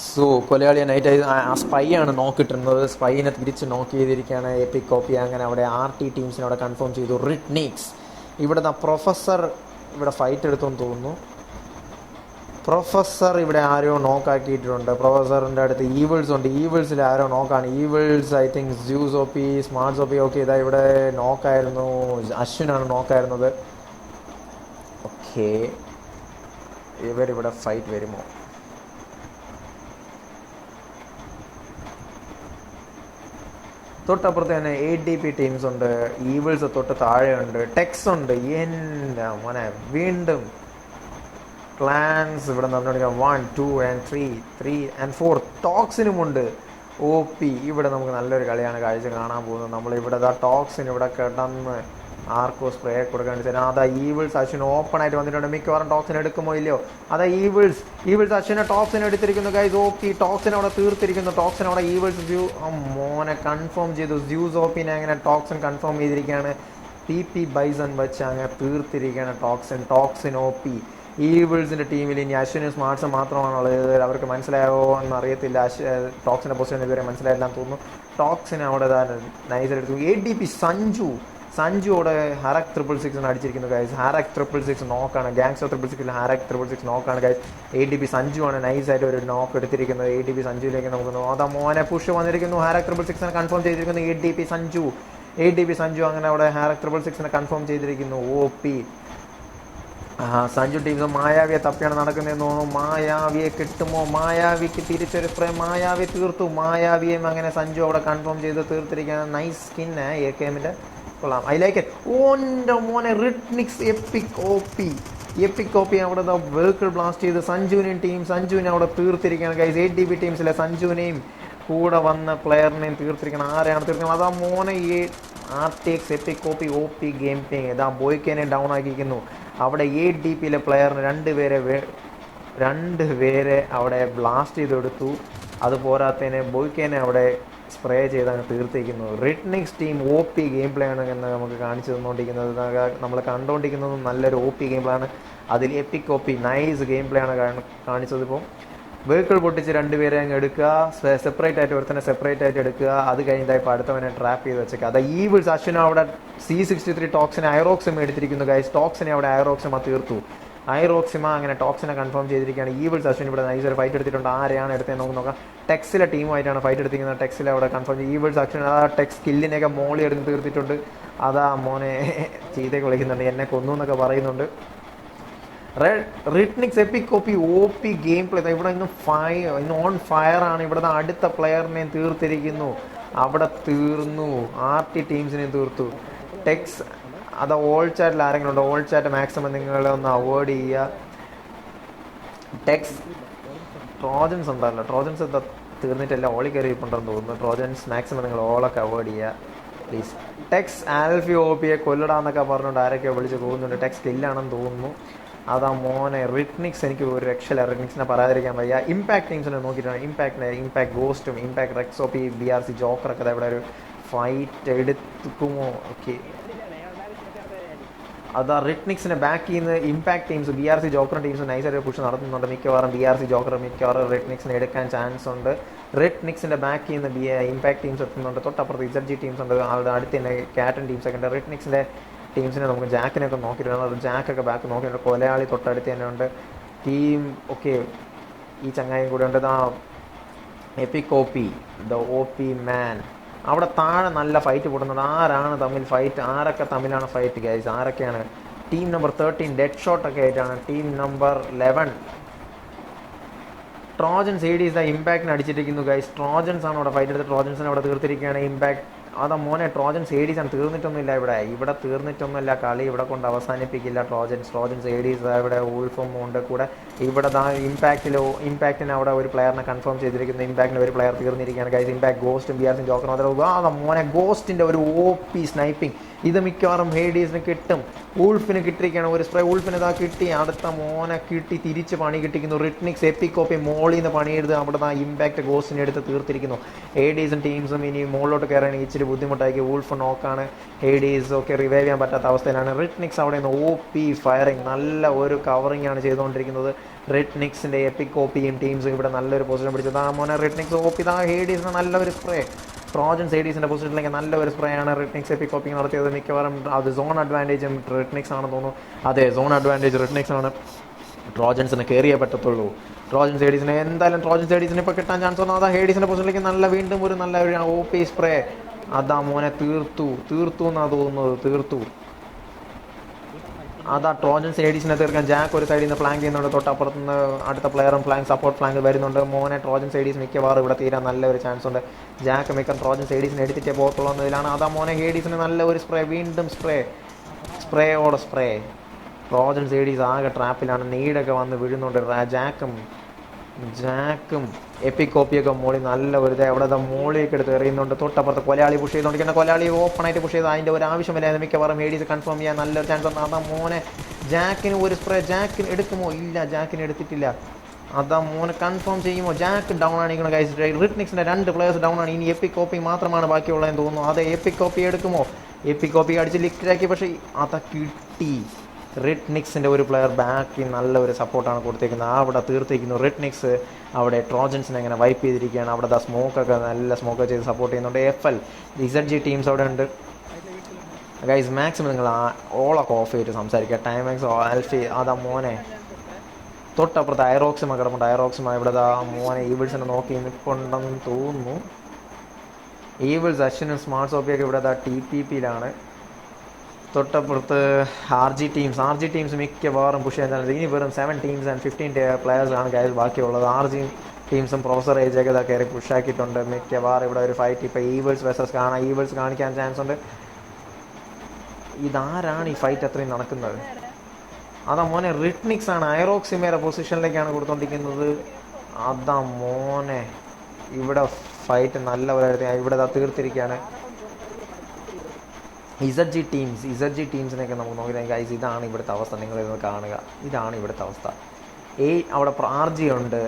സോ കൊലയാളിയെ നൈറ്റ് സ്പൈ ആണ് നോക്കിയിട്ടിരുന്നത്. സ്പൈനെ തിരിച്ച് നോക്ക് ചെയ്തിരിക്കുകയാണ് എപ്പിക് കോപ്പി. അങ്ങനെ അവിടെ RT ടീംസിനെ അവിടെ കൺഫേം ചെയ്തു. റിട്നിക്സ് ഇവിടെ പ്രൊഫസർ ഇവിടെ ഫൈറ്റ് എടുത്തെന്ന് തോന്നുന്നു. പ്രൊഫസർ ഇവിടെ ആരോ നോക്കാക്കിയിട്ടുണ്ട്. പ്രൊഫസറിൻ്റെ അടുത്ത് ഈവിൾസ് ഉണ്ട്. ഈവിൾസിൽ ആരോ നോക്കാണ്. Evils I think Zeus OP Smarts OP. Okay, ഇതാ ഇവിടെ നോക്കായിരുന്നു. അശ്വിനാണ് നോക്കായിരുന്നത്. ഓക്കെ, ഇവരിവിടെ ഫൈറ്റ് വരുമോ? തൊട്ടപ്പുറത്ത് തന്നെ 8DP ടീംസ് ഉണ്ട്. ഈവിൾസ് തൊട്ട് താഴെയുണ്ട്. ടെക്സ് ഉണ്ട്. എൻ്റെ മോനെ വീണ്ടും ക്ലാൻസ് ഇവിടെ നടന്നുകൊണ്ടിരിക്കുക. 1 2 and 3 and 4 ടോക്സിനുമുണ്ട്. OP ഇവിടെ നമുക്ക് നല്ലൊരു കളിയാണ് കാഴ്ച കാണാൻ പോകുന്നത്. നമ്മളിവിടെ ടോക്സിന് ഇവിടെ കിടന്ന് ആർക്കോ സ്പ്രേ കൊടുക്കാൻ വെച്ചാൽ അതാ ഈവിൾസ് അശ്വിൻ ഓപ്പൺ ആയിട്ട് വന്നിട്ടുണ്ട്. മിക്കവാറും ടോക്സിൻ എടുക്കുമോ ഇല്ലയോ? അതാ ഈവിൾസ് അശ്വിനെ ടോക്സിൻ എടുത്തിരിക്കുന്നു ഗൈസ്. OP ടോക്സിൻ അവിടെ തീർത്തിരിക്കുന്നു. ടോക്സിൻ അവിടെ ഈവിൾസ് മോനെ കൺഫേം ചെയ്തു. ജ്യൂസ് OPനെ അങ്ങനെ ടോക്സിൻ കൺഫേം ചെയ്തിരിക്കുകയാണ്. PP ബൈസൺ വെച്ച് അങ്ങനെ തീർത്തിരിക്കുകയാണ് ടോക്സിൻ OP. ഈവിൾസിൻ്റെ ടീമിൽ ഇനി അശ്വിനും സ്മാർട്ട്സും മാത്രമാണുള്ളത്. അവർക്ക് മനസ്സിലായോ എന്നറിയത്തില്ല. ടോക്സിൻ്റെ പൊസിഷൻ ഇതുവരെ മനസ്സിലായില്ലാന്ന് തോന്നുന്നു. ടോക്സിനെ അവിടെ നൈസായിട്ട് 8DP സഞ്ജുവിടെ ഹറക് 666 അടിച്ചിരിക്കുന്നു ഗൈസ്. ഹറക് 666 നോക്കാണ്. ഗാങ്സ്റ്റർ 666 ഹറക് 666 നോക്കാണ് ഗൈസ്. 8DP സഞ്ജുവാണ് നൈസായിട്ട് ഒരു നോക്ക് എടുത്തിരിക്കുന്നത്. 8DP സഞ്ജുവിലേക്ക് നോക്കുന്നു. അതാ മോനെ പുഷ് വന്നിരിക്കുന്നു. ഹറക് 666 കൺഫേം ചെയ്തിരിക്കുന്നു. 8DP സഞ്ജു അങ്ങനെ അവിടെ ഹറക് 666 കൺഫേം ചെയ്തിരിക്കുന്നു. OP സഞ്ജു ടീംസ് മായാവിയെ തപ്പിയാണ് നടക്കുന്നതെന്ന് തോന്നുന്നു. മായാവിയെ കിട്ടുമോ? മായാവിക്ക് തിരിച്ചൊരു സ്പ്രേ. മായാവി തീർത്തു. മായാവിയും അങ്ങനെ സഞ്ജു അവിടെ കൺഫേം ചെയ്ത് തീർത്തിരിക്കുകയാണ്. നൈസ് സ്കിൻ AKMൻ്റെ കൊള്ളാം. I like it. ഓൻ്റെ മോനെ റിട്നിക്സ് എപ്പിക് കോപ്പി അവിടെ വെഹിക്കിൾ ബ്ലാസ്റ്റ് ചെയ്ത് സഞ്ജുവിനെ അവിടെ തീർത്തിരിക്കുകയാണ് ഗൈസ്. 8DP ടീംസിലെ സഞ്ജുവിനെയും കൂടെ വന്ന പ്ലെയറിനെയും തീർത്തിരിക്കണം. ആരെയാണ് തീർക്കുന്നത്? അതാ മോനെ RTX EPIC copy OP game play. ഇതാ ബോയ്ക്കേനെ ഡൗൺ ആക്കിയിരിക്കുന്നു. അവിടെ 8DPയിലെ പ്ലെയറിന് രണ്ടുപേരെ അവിടെ ബ്ലാസ്റ്റ് ചെയ്തെടുത്തു. അതുപോരാത്തതിന് ബോയ്ക്കേനെ അവിടെ സ്പ്രേ ചെയ്താണ് തീർത്തിരിക്കുന്നു. റിട്നിക്സ് ടീം OP ഗെയിം പ്ലേ ആണ് എന്ന് നമുക്ക് കാണിച്ചു തന്നുകൊണ്ടിരിക്കുന്നത്. നമ്മൾ കണ്ടുകൊണ്ടിരിക്കുന്നതും നല്ലൊരു OP ഗെയിം പ്ലേ ആണ്. അതിൽ EPIC copy nice game play ആണ് കാണിച്ചത്. ഇപ്പോൾ വെഹിക്കിൾ പൊട്ടിച്ച് രണ്ടുപേരെ അങ്ങ് എടുക്കുക. സെപ്പറേറ്റ് ആയിട്ട് ഒരുത്തനെ സെപ്പറേറ്റ് ആയിട്ട് എടുക്കുക. അത് കഴിഞ്ഞാൽ ഇപ്പോൾ അടുത്തവനെ ട്രാപ്പ് ചെയ്ത് വെച്ചേക്കുക. അത് ഈവിൾസ് അശ്വിന അവിടെ C63 ടോക്സിനെ ഐറോക്സിമ എടുത്തിരിക്കുന്നു ഗൈസ്. ടോക്സിനെ അവിടെ ഐറോക്സിമ തീർത്തു. അങ്ങനെ ടോക്സിനെ കൺഫേം ചെയ്തിരിക്കുകയാണ്. ഈവിൾസ് അശ്വിൻ ഇവിടെ നൈസ് ഒരു ഫൈറ്റ് എടുത്തിട്ടുണ്ട്. ആരെയാണ് എടുത്തത് നോക്കാം. ടെക്സിലെ ടീമുമായിട്ടാണ് ഫൈറ്റ് എടുത്തിരിക്കുന്നത്. ടെക്സിലെ അവിടെ കൺഫേം ഈവിൾസ് അശ്വിൻ ടെക്സ് കില്ലിനെയൊക്കെ മോളി എടുത്ത് തീർത്തിട്ടുണ്ട്. അതാ മോനെ ചീത്തയൊക്കെ വിളിക്കുന്നുണ്ട്. എന്നെ കൊന്നു എന്നൊക്കെ പറയുന്നുണ്ട്. റിട്നിക്സ് epic copy OP game play. ഇവിടെ ഇന്ന് ഓൺ ഫയർ ആണ്. ഇവിടെ അടുത്ത പ്ലെയറിനെ തീർത്തിരിക്കുന്നു. അവിടെ തീർന്നു. RT ടീംസിനെ തീർത്തു. ടെക്സ് അത് ഓൾ ചാറ്റിൽ ആരെങ്കിലും ഉണ്ടോ? ഓൾ ചാറ്റ് മാക്സിമം നിങ്ങളൊന്ന് അവോയ്ഡ് ചെയ്യുക. ടെക്സ് ട്രോജൻസ് ഉണ്ടല്ലോ. ട്രോജൻസ് എന്താ തീർന്നിട്ടല്ല ഓളി കയറി ഇരിപ്പുണ്ടെന്ന് തോന്നുന്നു. ട്രോജൻസ് മാക്സിമം നിങ്ങൾ ഓളൊക്കെ അവോയ്ഡ് ചെയ്യുക. പ്ലീസ്. ടെക്സ് ആൽഫി ഒ പിയെ കൊല്ലടാന്നൊക്കെ പറഞ്ഞുകൊണ്ട് ആരൊക്കെ വിളിച്ച് പോകുന്നുണ്ട്. ടെക്സ് കില്ലാണെന്ന് തോന്നുന്നു. അതാ മോനെ റിട്നിക്സ്. എനിക്ക് ഒരു രക്ഷയില്ല, റിട്നിക്സിനെ പറയാതിരിക്കാൻ വയ്യ. ഇമ്പാക്ട് ടീംസിനെ നോക്കിയിട്ടാണ് ഇമ്പാക്ട് ഗോസ്റ്റും ഇമ്പാക്ട് റെക്സോപ്പി BRC ജോക്കറൊക്കെ ഇവിടെ ഒരു ഫൈറ്റ് എടുക്കുമോ? ഓക്കെ, അതാ റിട്നിക്സിനെ ബാക്ക് ചെയ്യുന്ന impact teams BRC Joker teams നൈസായിട്ട് പുഷ് നടത്തുന്നുണ്ട്. മിക്കവാറും BRC ജോക്കർ മിക്കവാറും റിട്നിക്സിനെ എടുക്കാൻ ചാൻസ് ഉണ്ട്. റിട്നിക്സിൻ്റെ ബാക്ക് ചെയ്യുന്ന ഇമ്പാക്ട് ടീംസ് എത്തുന്നുണ്ട്. തൊട്ടപ്പുറത്ത് ZG ടീംസ് ഉണ്ട്. ആളുടെ അടുത്ത് തന്നെ കാറ്റൻ ടീംസൊക്കെ ഉണ്ട്. റിട്നിക്സിൻ്റെ ടീംസിനെ നമുക്ക് ജാക്കിനൊക്കെ നോക്കിയിട്ടുണ്ട്. ജാക്കൊക്കെ ബാക്ക് നോക്കിയിട്ടുണ്ട്. കൊലയാളി തൊട്ടടുത്ത് തന്നെ ഉണ്ട്. ടീം ഓക്കെ, ഈ ചങ്ങായും കൂടെ ഉണ്ട്. എപ്പിക് OP, ദ OP മാൻ. അവിടെ താഴെ നല്ല ഫൈറ്റ് കൂടുന്നുണ്ട്. ആരാണ് തമ്മിൽ ഫൈറ്റ്? ആരൊക്കെ തമ്മിലാണ് ഫൈറ്റ് ഗൈസ്? ആരൊക്കെയാണ്? ടീം നമ്പർ 13 ഡെഡ് ഷോട്ടൊക്കെ ആയിട്ടാണ്. ടീം നമ്പർ 11 ട്രോജൻസ് ADs ഇമ്പാക്റ്റിന് അടിച്ചിരിക്കുന്നു ഗൈസ്. ട്രോജൻസ് ആണ് അവിടെ ഫൈറ്റ് എടുത്ത് ട്രോജൻസിനെ അവിടെ തീർത്തിരിക്കുകയാണ്. ഇമ്പാക്ട് അതാ മോനെ ട്രോജൻസ് ADs ആണ്. തീർന്നിട്ടൊന്നുമില്ല ഇവിടെ തീർന്നിട്ടൊന്നുമില്ല. കളി ഇവിടെ കൊണ്ട് അവസാനിപ്പിക്കില്ല ട്രോജൻസ് ADs. ഇവിടെ വൂൾഫും ഉണ്ട് കൂടെ. ഇവിടെ ഇമ്പാക്റ്റിന് അവിടെ ഒരു പ്ലെയറിനെ കൺഫേം ചെയ്തിരിക്കുന്നു. ഇമ്പാക്റ്റിന് ഒരു പ്ലെയർ തീർന്നിരിക്കുകയാണ് ഗൈസ്. ഇമ്പാക്ട് ഗോസ്റ്റും BRC ജോക്കറും അതാ മോനെ ഗോസ്റ്റിൻ്റെ ഒരു OP സ്നൈപ്പിംഗ്. ഇത് മിക്കവാറും ഹേഡീസിന് കിട്ടും. വൂൾഫിന് കിട്ടിയിരിക്കുകയാണ് ഒരു സ്പ്രേ. വൂൾഫിന് ഇതാ കിട്ടി. അടുത്ത മോനെ കിട്ടി. തിരിച്ച് പണി കിട്ടിക്കുന്നു. റിട്നിക്സ് എപ്പിക് OP മോളിൽ നിന്ന് പണിയെടുത്ത് അവിടെ ഇമ്പാക്ട് ഗോസ്റ്റിനെ എടുത്ത് തീർത്തിരിക്കുന്നു. ഹേഡീസും ടീംസും ഇനി മുകളിലോട്ട് കയറാൻ ഇച്ചിരി ബുദ്ധിമുട്ടാക്കി. വൂൾഫ് നോക്കാണ്. ഹേഡീസ് ഒക്കെ റിവൈവ് ചെയ്യാൻ പറ്റാത്ത അവസ്ഥയിലാണ്. റിട്നിക്സ് അവിടെ നിന്ന് OP ഫയറിങ് നല്ല ഒരു കവറിംഗ് ആണ് ചെയ്തുകൊണ്ടിരിക്കുന്നത്. റിട്നിക്സിൻ്റെ എപ്പിക് OPയും ടീംസും ഇവിടെ നല്ലൊരു പൊസിഷൻ പിടിച്ചത്. ആ മോനെ റിട്നിക്സ് OP ഹേഡീസിന് നല്ലൊരു സ്പ്രേ. ട്രോജൻസ് ADsന്റെ പൊസിഷനിലേക്ക് നല്ലൊരു സ്പ്രേ ആണ് റിട്നിക്സ് എപ്പിക് OP നടത്തിയത്. മിക്കവാറും അത് സോൺ അഡ്വാൻറ്റേജും റിട്നിക്സ് ആണെന്ന് തോന്നുന്നു. അതെ, സോൺ അഡ്വാൻറ്റേജ് റിട്നിക്സ് ആണ്. ട്രോജൻസിന് കയറിയേ പറ്റത്തുള്ളൂ. ട്രോജൻസ് ADsനെ എന്തായാലും ട്രോജൻസ് ഇപ്പോൾ കിട്ടാൻ ചാൻസ് വന്നു. അതാ ഹേഡീസിൻ്റെ പൊസിഷനിലേക്ക് വീണ്ടും ഒരു നല്ല ഒരു OP സ്പ്രേ. അതാ മോനെ തീർത്തു എന്നാണ് തോന്നുന്നത്. തീർത്തു. അതാ ട്രോജൻസ് ADsനെ തീർക്കാൻ ജാക്ക് ഒരു സൈഡിൽ നിന്ന് ഫ്ലാങ്ക് ചെയ്യുന്നുണ്ട്. തൊട്ടപ്പുറത്ത് നിന്ന് അടുത്ത പ്ലെയറും സപ്പോർട്ട് ഫ്ലാങ്ക് വരുന്നുണ്ട്. മോനെ ട്രോജൻസ് ADs മിക്കവാറും ഇവിടെ തീരാൻ നല്ലൊരു ചാൻസ് ഉണ്ട്. ജാക്ക് മിക്കം ട്രോജൻസ് ADsനെ എടുത്തിട്ടേ പോകത്തുള്ളൂ എന്നതിലാണ്. അതാ മോനെ ഹേഡീസിന് നല്ല ഒരു സ്പ്രേ. വീണ്ടും സ്പ്രേയോടെ സ്പ്രേ. ട്രോജൻസ് ADs ആകെ ട്രാപ്പിലാണ്. നീഡൊക്കെ വന്ന് വീഴുന്നുണ്ട്. ജാക്കും എപ്പിക് OPയൊക്കെ മോളി നല്ല ഒരു അവിടെ മോളിയൊക്കെ എടുത്ത് എറിയുന്നുണ്ട്. തൊട്ടപ്പുറത്ത് കൊലയാളി പുഷ് ചെയ്തുകൊണ്ടിരിക്കുന്ന കൊലയാളി ഓപ്പണായിട്ട് പുഷ് ചെയ്ത് അതിൻ്റെ ഒരു ആവശ്യമില്ലായിരുന്നു. മിക്കവാറും ADs കൺഫേം ചെയ്യാൻ നല്ലൊരു ചാൻസ് ഉണ്ട്. അതാ മോനെ ജാക്കിന് ഒരു സ്പ്രേ. ജാക്കിന് എടുക്കുമോ? ഇല്ല, ജാക്കിന് എടുത്തിട്ടില്ല. അതാ മോനെ കൺഫേം ചെയ്യുമോ? ജാക്ക് ഡൗൺ ആണിക്കണം ഗൈസ്. റിട്നിക്സിൻ്റെ 2 പ്ലേയേഴ്സ് ഡൗൺ ആണ്. ഇനി എപ്പിക് OP മാത്രമാണ് ബാക്കിയുള്ളതെന്ന് തോന്നുന്നു. അതെ, എപ്പിക് OP എടുക്കുമോ? എപ്പിക് OP അടിച്ച് ലിക്റ്റാക്കി. പക്ഷേ അതാ കിട്ടി. റിട്നിക്സിൻ്റെ ഒരു പ്ലെയർ ബാക്കി നല്ലൊരു സപ്പോർട്ടാണ് കൊടുത്തേക്കുന്നത്. അവിടെ തീർത്തിരിക്കുന്നു. റിട്നിക്സ് അവിടെ ട്രോജൻസിനെ ഇങ്ങനെ വൈപ്പ് ചെയ്തിരിക്കുകയാണ്. അവിടെ സ്മോക്കൊക്കെ നല്ല സ്മോക്ക് ചെയ്ത് സപ്പോർട്ട് ചെയ്യുന്നുണ്ട്. ZG ടീംസ് അവിടെ ഉണ്ട് ഗൈസ്. മാക്സിമം നിങ്ങൾ ഓളൊക്കെ ഓഫ് ചെയ്തിട്ട് സംസാരിക്കുക. ടൈമാക്സ് ആൽഫി അതാ മോനെ തൊട്ടപ്പുറത്ത് ഐറോക്സിമ കിടപ്പുണ്ട്. ഐറോക്സിമ ഇവിടെ മോനെ ഈവിൾസിനെ നോക്കി നിൽപ്പുണ്ടെന്ന് തോന്നുന്നു. ഈവിൾസ് അശ്വിനും സ്മാർട്ട് സോപ്പിയൊക്കെ ഇവിടെ TPPയിലാണ്. തൊട്ടപ്പുറത്ത് RG ടീംസ് മിക്കവാറും പുഷ് ചെയ്യാൻ. ഇനി വെറും 7 ടീംസ് ആൻഡ് 15 പ്ലെയേഴ്സാണ് ഗൈസ് ബാക്കിയുള്ളത്. RG ടീംസും പ്രൊഫസർ ഏജൊക്കെ കയറി പുഷാക്കിയിട്ടുണ്ട്. മിക്കവാറും ഇവിടെ ഒരു ഫൈറ്റ് ഇപ്പോൾ ഈവിൾസ് വേഴ്സസ് ഈവിൾസ് കാണിക്കാൻ ചാൻസ് ഉണ്ട്. ഇതാരാണ് ഈ ഫൈറ്റ് അത്രയും നടക്കുന്നത്? അതാ മോനെ റിട്നിക്സ് ആണ്. ഐറോക്സിമയുടെ പൊസിഷനിലേക്കാണ് കൊടുത്തോണ്ടിരിക്കുന്നത്. അതാ മോനെ ഇവിടെ ഫൈറ്റ് നല്ല ഒരു ഇവിടെ തീർത്തിരിക്കുകയാണ്. ZG ടീംസിനെയൊക്കെ നമുക്ക് നോക്കിയാൽ ഗൈസ് ഇതാണ് ഇവിടുത്തെ അവസ്ഥ. നിങ്ങളിതൊന്ന് കാണുക. ഇതാണ് ഇവിടുത്തെ അവസ്ഥ. അവിടെ RG ഉണ്ട്,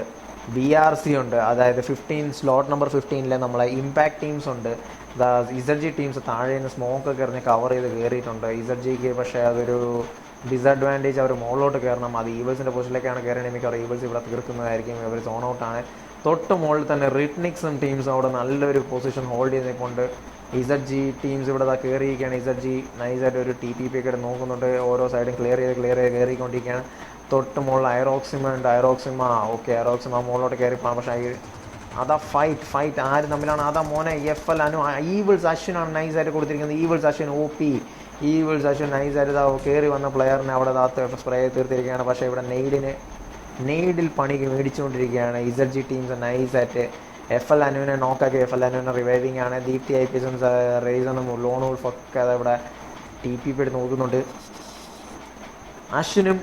BRC ഉണ്ട്. അതായത് 15 സ്ലോട്ട് നമ്പർ 15 നമ്മളെ ഇമ്പാക്ട് ടീംസ് ഉണ്ട്. ZG ടീംസ് താഴെ നിന്ന് സ്മോക്കൊക്കെ എറിഞ്ഞ് കവർ ചെയ്ത് കയറിയിട്ടുണ്ട്. ZGക്ക് പക്ഷേ അതൊരു ഡിസഡ്വാൻറ്റേജ്. അവർ മുകളിലോട്ട് കയറണം. അത് ഈവിൾസിൻ്റെ പൊസിഷനിലേക്കാണ് കയറണമെങ്കിൽ മിക്കവാറും ഈവിൾസ് ഇവിടെ തീർക്കുന്നതായിരിക്കും. ഇവർ സോൺ ഔട്ടാണ്. തൊട്ട് മുകളിൽ തന്നെ റിട്നിക്സും ടീംസും അവിടെ നല്ലൊരു പൊസിഷൻ ഹോൾഡ് ചെയ്ത് നിൽക്കുന്നുണ്ട്. ZG ടീംസ് ഇവിടെ കയറിയിരിക്കുകയാണ്. ZG നൈസായിട്ട് ഒരു TPP ഒക്കെ നോക്കുന്നുണ്ട്. ഓരോ സൈഡും ക്ലിയർ ചെയ്ത് കയറിക്കൊണ്ടിരിക്കുകയാണ്. തൊട്ട് മുകളിൽ ഐറോക്സിമ ഉണ്ട്. ഐറോക്സിമ മുകളിലോട്ട് കയറിപ്പോണം. പക്ഷേ അതാ ഫൈറ്റ് ആര് തമ്മിലാണ്? അതാ മോനെ FL അനു ഈവിൾസ് അശ്വിനാണ് നൈസായിട്ട് കൊടുത്തിരിക്കുന്നത്. Evils Ashwin OP. Evils Ashwin നൈസായിട്ട് കയറി വന്ന പ്ലെയറിനെ അവിടെ സ്പ്രേ തീർത്തിരിക്കുകയാണ്. പക്ഷേ ഇവിടെ നെയ്ഡിൽ പണി മേടിച്ചുകൊണ്ടിരിക്കുകയാണ് ZG ടീംസ് നൈസായിട്ട്. FL അനുവിനെ നോക്കാക്കി. FL അനുവിനെ റിവൈവിങ് ആണ്. ദീപ്തി IPSും റേസണും ലോൺ വൂൾഫൊക്കെ അതവിടെ TPP എടുത്ത് നോക്കുന്നുണ്ട്. അശ്വിനും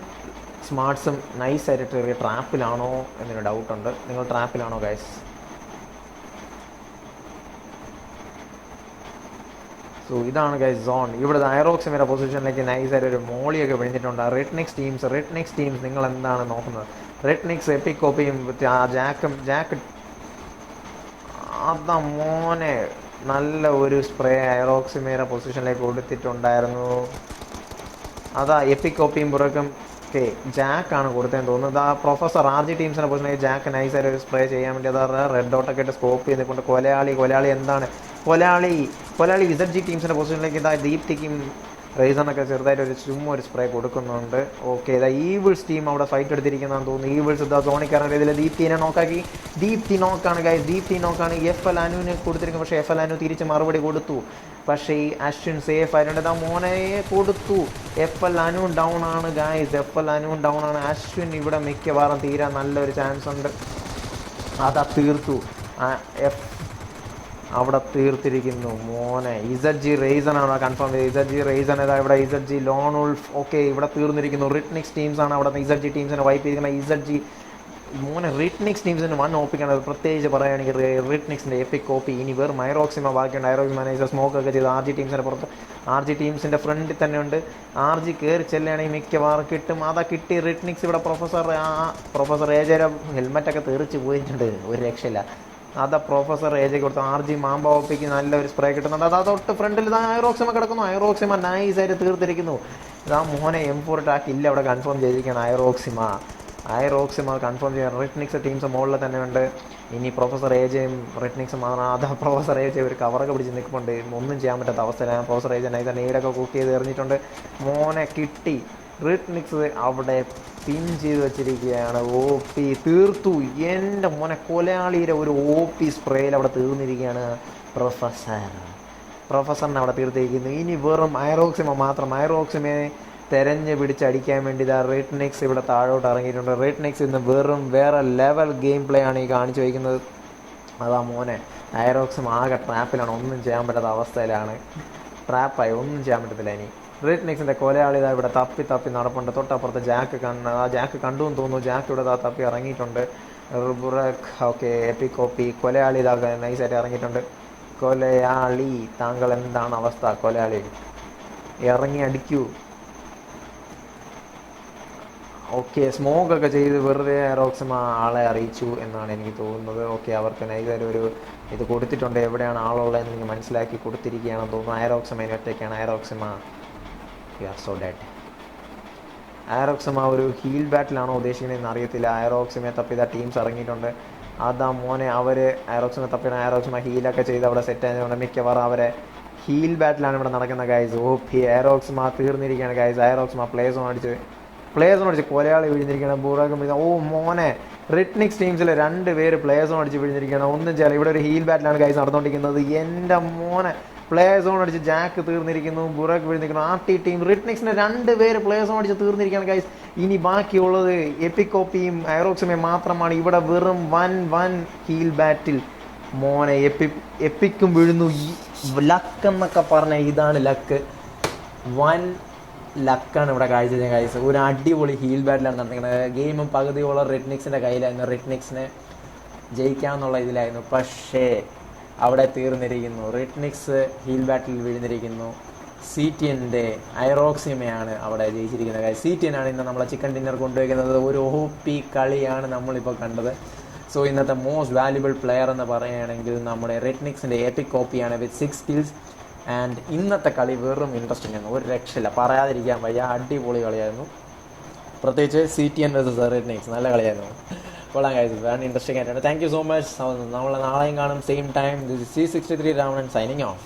സ്മാർട്ട്സും നൈസായിട്ട് ചെറിയ ട്രാപ്പിലാണോ എന്നൊരു ഡൗട്ടുണ്ട്. നിങ്ങൾ ട്രാപ്പിലാണോ ഗൈസ്? സോ ഇതാണ് ഗൈസ് സോൺ. ഇവിടെ ഐറോക്സിമിയുടെ പൊസിഷനിലേക്ക് നൈസായിട്ട് ഒരു മോളിയൊക്കെ വിഴിഞ്ഞിട്ടുണ്ട്. റെഡ് നെക്സ് ടീംസ് നിങ്ങൾ എന്താണ് നോക്കുന്നത്? റെഡ് നെക്സ് എപ്പിക്കോപ്പിയും ജാക്ക് അതാ മോനെ നല്ല ഒരു സ്പ്രേ ഐറോക്സിമയുടെ പൊസിഷനിലേക്ക് കൊടുത്തിട്ടുണ്ടായിരുന്നു. അതാ എപ്പിക്കോപ്പിയും പുറക്കും ഓക്കെ ജാക്കാണ് കൊടുത്തതെന്ന് തോന്നുന്നത്. ആ പ്രൊഫസർ RG ടീംസിനെ പൊസിഷനിലേക്ക് ജാക്ക് നൈസായിട്ട് ഒരു സ്പ്രേ ചെയ്യാൻ വേണ്ടി അതാ റെഡ് ഡോട്ടൊക്കെ ഇട്ട് സ്കോപ്പ് ചെയ്തിട്ടുണ്ട്. കൊലയാളി എന്താണ് കൊലയാളി ZG ടീംസിന്റെ പൊസിഷനിലേക്ക് ഇതാ ദീപ്തിക്കും റൈസണൊക്കെ ചെറുതായിട്ട് ഒരു സ്പ്രേ കൊടുക്കുന്നുണ്ട്. ഓക്കെ ഇതാ ഈവിൾസ് ടീം അവിടെ ഫൈറ്റ് എടുത്തിരിക്കുന്നതെന്ന് തോന്നുന്നു. ഈവിൾസ് ഇതാ സോണിക്കാരൻ ഇതിൽ ദീപ്തിനെ നോക്കാക്കി. ദീപ്തി നോക്കാണ് FL അനുവിന് കൊടുത്തിരിക്കുന്നത്. പക്ഷേ FL അനു തിരിച്ച് മറുപടി കൊടുത്തു. പക്ഷേ ഈ അശ്വിൻ സേഫ് ആയിട്ടുണ്ട്. ഇതാ മോനയെ കൊടുത്തു. FL അനു ഡൗൺ ആണ് ഗായ്സ്. അശ്വിൻ ഇവിടെ മിക്കവാറും തീരാൻ നല്ലൊരു ചാൻസ് ഉണ്ട്. അതാ തീർത്തു. അവിടെ തീർത്തിരിക്കുന്നു മോനെ. ZG റൈസൺ ആണ് കൺഫേം ചെയ്തത്. ZG റൈസൺ ഏതാ ഇവിടെ ZG ലോൺ ഉൾഫ്. ഓക്കെ ഇവിടെ തീർന്നിരിക്കുന്നു. റിട്നിക്സ് ടീംസ് ആണ് അവിടെ ZG ടീംസിനെ വൈപ്പ് ചെയ്തിരിക്കുന്നത്. ZG മോനെ റിട്നിക്സ് ടീംസിന് 1 ഓപ്പിക്കാണ്. പ്രത്യേകിച്ച് പറയുകയാണെങ്കിൽ റിട്നിക്സിന്റെ എപ്പിക് കോപ്പി. ഇനി വെറും ഐറോക്സിമ ബാക്കിയുണ്ട്. ഐറോക്സിമ നൈസർ സ്മോക്ക് ഒക്കെ ചെയ്ത് RG ടീംസിന്റെ പുറത്ത്. RG ടീംസിന്റെ ഫ്രണ്ടിൽ തന്നെ ഉണ്ട്. RG കയറി ചെല്ലുകയാണെങ്കിൽ മിക്കവാറും കിട്ടും. അതാ കിട്ടി. റിട്നിക്സ് ഇവിടെ പ്രൊഫസർ ഏജയുടെ ഹെൽമെറ്റൊക്കെ തെറിച്ച് പോയിട്ടുണ്ട്. ഒരു രക്ഷയില്ല. അതാ പ്രൊഫസർ ഏജയ്ക്ക് കൊടുത്തു. RG മാമ്പ ഒപ്പിക്ക് നല്ലൊരു സ്പ്രേ കിട്ടുന്നുണ്ട്. അതാ തൊട്ട് ഫ്രണ്ടിൽ ഇതാ ഐറോക്സിമ കിടക്കുന്നു. ഐറോക്സിമ നൈസായിട്ട് തീർത്തിരിക്കുന്നു. ഇതാ മോനെ M4 ടാക്ക് ഇല്ല അവിടെ കൺഫേം ചെയ്തിരിക്കുകയാണ്. ഐറോക്സിമ കൺഫേം ചെയ്യാൻ റിട്നിക്സ് ടീംസ് മുകളിൽ തന്നെ ഉണ്ട്. ഇനി പ്രൊഫസർ ഏജയും റിട്നിക്സും മാത്രം. അതാ പ്രൊഫസർ ഏജ് ഒരു കവറൊക്കെ പിടിച്ച് നിൽക്കുന്നുണ്ട്. ഒന്നും ചെയ്യാൻ പറ്റാത്ത അവസ്ഥയിലാണ്. പ്രൊഫസർ ഏജ് നൈസായിട്ട് നീടൊക്കെ കുക്ക് ചെയ്ത് എറിഞ്ഞിട്ടുണ്ട്. മോനെ കിട്ടി. റിട്നിക്സ് അവിടെ പിൻ ചെയ്ത് വെച്ചിരിക്കുകയാണ്. OP തീർത്തു. എൻ്റെ മോനെ കൊലയാളിയുടെ ഒരു OP സ്പ്രേയിൽ അവിടെ തീർന്നിരിക്കുകയാണ് പ്രൊഫസറിനെ അവിടെ തീർത്തിരിക്കുന്നു. ഇനി വെറും ഐറോക്സിമ മാത്രം. ഐറോക്സിമയെ തെരഞ്ഞ് പിടിച്ചടിക്കാൻ വേണ്ടി ഇതാ റിട്നിക്സ് ഇവിടെ താഴോട്ട് ഇറങ്ങിയിട്ടുണ്ട്. റിട്നിക്സ് ഇന്ന് വെറും വേറെ ലെവൽ ഗെയിം പ്ലേ ആണ് ഈ കാണിച്ചു വയ്ക്കുന്നത്. അതാ മോനെ ഐറോക്സിമ ആകെ ട്രാപ്പിലാണ്. ഒന്നും ചെയ്യാൻ പറ്റാത്ത അവസ്ഥയിലാണ്. ട്രാപ്പായി ഒന്നും ചെയ്യാൻ പറ്റത്തില്ല. ഇനി റിട്നിക്സിന്റെ കൊലയാളി ഇതാ ഇവിടെ തപ്പി നടപ്പുണ്ട്. തൊട്ടപ്പുറത്ത് ജാക്ക് കണ്ടു എന്ന് തോന്നുന്നു. ജാക്ക് ഇവിടെ തപ്പി ഇറങ്ങിയിട്ടുണ്ട്. ഓക്കെ എപ്പികോപ്പി കൊലയാളി ഇതാ നൈസായിട്ട് ഇറങ്ങിയിട്ടുണ്ട്. കൊലയാളി താങ്കൾ എന്താണ് അവസ്ഥ? കൊലയാളി ഇറങ്ങി അടിക്കൂ. ഓക്കെ സ്മോക്കൊക്കെ ചെയ്ത് വെറുതെ ഐറോക്സിമ ആളെ അറിയിച്ചു എന്നാണ് എനിക്ക് തോന്നുന്നത്. ഓക്കെ അവർക്ക് നൈസായിട്ട് ഒരു ഇത് കൊടുത്തിട്ടുണ്ട്. എവിടെയാണ് ആളുള്ളതെന്ന് എനിക്ക് മനസ്സിലാക്കി കൊടുത്തിരിക്കുകയാണെന്ന് തോന്നുന്നു. ഐറോക്സിമ ഒറ്റയ്ക്കാണ്. ഐറോക്സിമ ഒരു ഹീൽ ബാറ്റിലാണോ ഉദ്ദേശിക്കുന്നതെന്ന് അറിയത്തില്ല. ഐറോക്സിമയെ തപ്പിത ടീംസ് ഇറങ്ങിയിട്ടുണ്ട്. അതാ മോനെ ഐറോക്സിമയെ തപ്പിയാണ്. ഐറോക്സിമ ഹീലൊക്കെ ചെയ്ത് അവിടെ സെറ്റ് ആയതുകൊണ്ട് മിക്കവാറും അവരെ ഹീൽ ബാറ്റിലാണ് ഇവിടെ നടക്കുന്ന ഗൈസ്. ഐറോക്സിമ തീർന്നിരിക്കുകയാണ് ഗൈസ്. ഐറോക്സിമ പ്ലേസ് അടിച്ച് കൊലയാളി വീഴുന്നിരിക്കുകയാണ്. ബൂറകം ഓ മോനെ റിട്നിക്സ് ടീംസിലെ 2 പേര് പ്ലേയേഴ്സും അടിച്ച് വീഴുന്നിരിക്കുകയാണ്. ഒന്നും ചെയ്യാൻ ഇവിടെ ഒരു ഹീൽ ബാറ്റിലാണ് ഗൈസ് നടന്നുകൊണ്ടിരിക്കുന്നത്. എൻ്റെ മോനെ പ്ലേയേഴ്സും അടിച്ച് ജാക്ക് തീർന്നിരിക്കുന്നു. ബുറക്ക് വീഴ്ന്നിരിക്കുന്നു. RT ടീം റിട്നിക്സിന്റെ 2 പേര് പ്ലേയേഴ്സും അടിച്ച് തീർന്നിരിക്കുകയാണ് ഗൈസ്. ഇനി ബാക്കിയുള്ളത് എപ്പിക്കോപ്പിയും ഐറോക്സിമയും മാത്രമാണ്. ഇവിടെ വെറും 1-1 ഹീൽ ബാറ്റിൽ മോനെ എപ്പിക്കും വീഴുന്നു. ലക്ക് എന്നൊക്കെ പറഞ്ഞ ഇതാണ് ലക്ക്. 1 ലക്കാണ് ഇവിടെ കാഴ്ച ഗൈസ്. ഒരു അടിപൊളി ഹീൽ ബാറ്റിലാണ് നടന്നിരിക്കുന്നത്. ഗെയിം പകുതിയോളം റിട്നിക്സിന്റെ കയ്യിലായിരുന്നു. റിട്നിക്സിനെ ജയിക്കാമെന്നുള്ള ഇതിലായിരുന്നു. പക്ഷേ അവിടെ തീർന്നിരിക്കുന്നു. റിട്നിക്സ് ഹീൽ ബാറ്റിൽ വീഴുന്നിരിക്കുന്നു. CTNന്റെ ഐറോക്സിമയാണ് അവിടെ ജയിച്ചിരിക്കുന്നത് ഗൈസ്. CTN ആണ് ഇന്ന് നമ്മളെ ചിക്കൻ ഡിന്നർ കൊണ്ടുവയ്ക്കുന്നത്. ഒരു OP കളിയാണ് നമ്മളിപ്പോൾ കണ്ടത്. സോ ഇന്നത്തെ മോസ്റ്റ് വാല്യുബിൾ പ്ലെയർ എന്ന് പറയുകയാണെങ്കിൽ നമ്മുടെ റിട്നിക്സിന്റെ എപ്പിക് കോപ്പിയാണ് വിത്ത് 6 kills. ആൻഡ് ഇന്നത്തെ കളി വെറും ഇൻട്രസ്റ്റിംഗ് ആണ്. ഒരു രക്ഷയില്ല, പറയാതിരിക്കാൻ വയ്യ. അടിപൊളി കളിയായിരുന്നു. പ്രത്യേകിച്ച് CTN വേഴ്സസ് റിട്നിക്സ് നല്ല കളിയായിരുന്നു. കൊള്ളാം ഗൈസ്, വേറെ ഇൻട്രസ്റ്റിംഗ് ആയിട്ടുണ്ട്. Thank you so much. നമ്മൾ നാളെയും കാണും same time. This is C63 Ramanan signing off.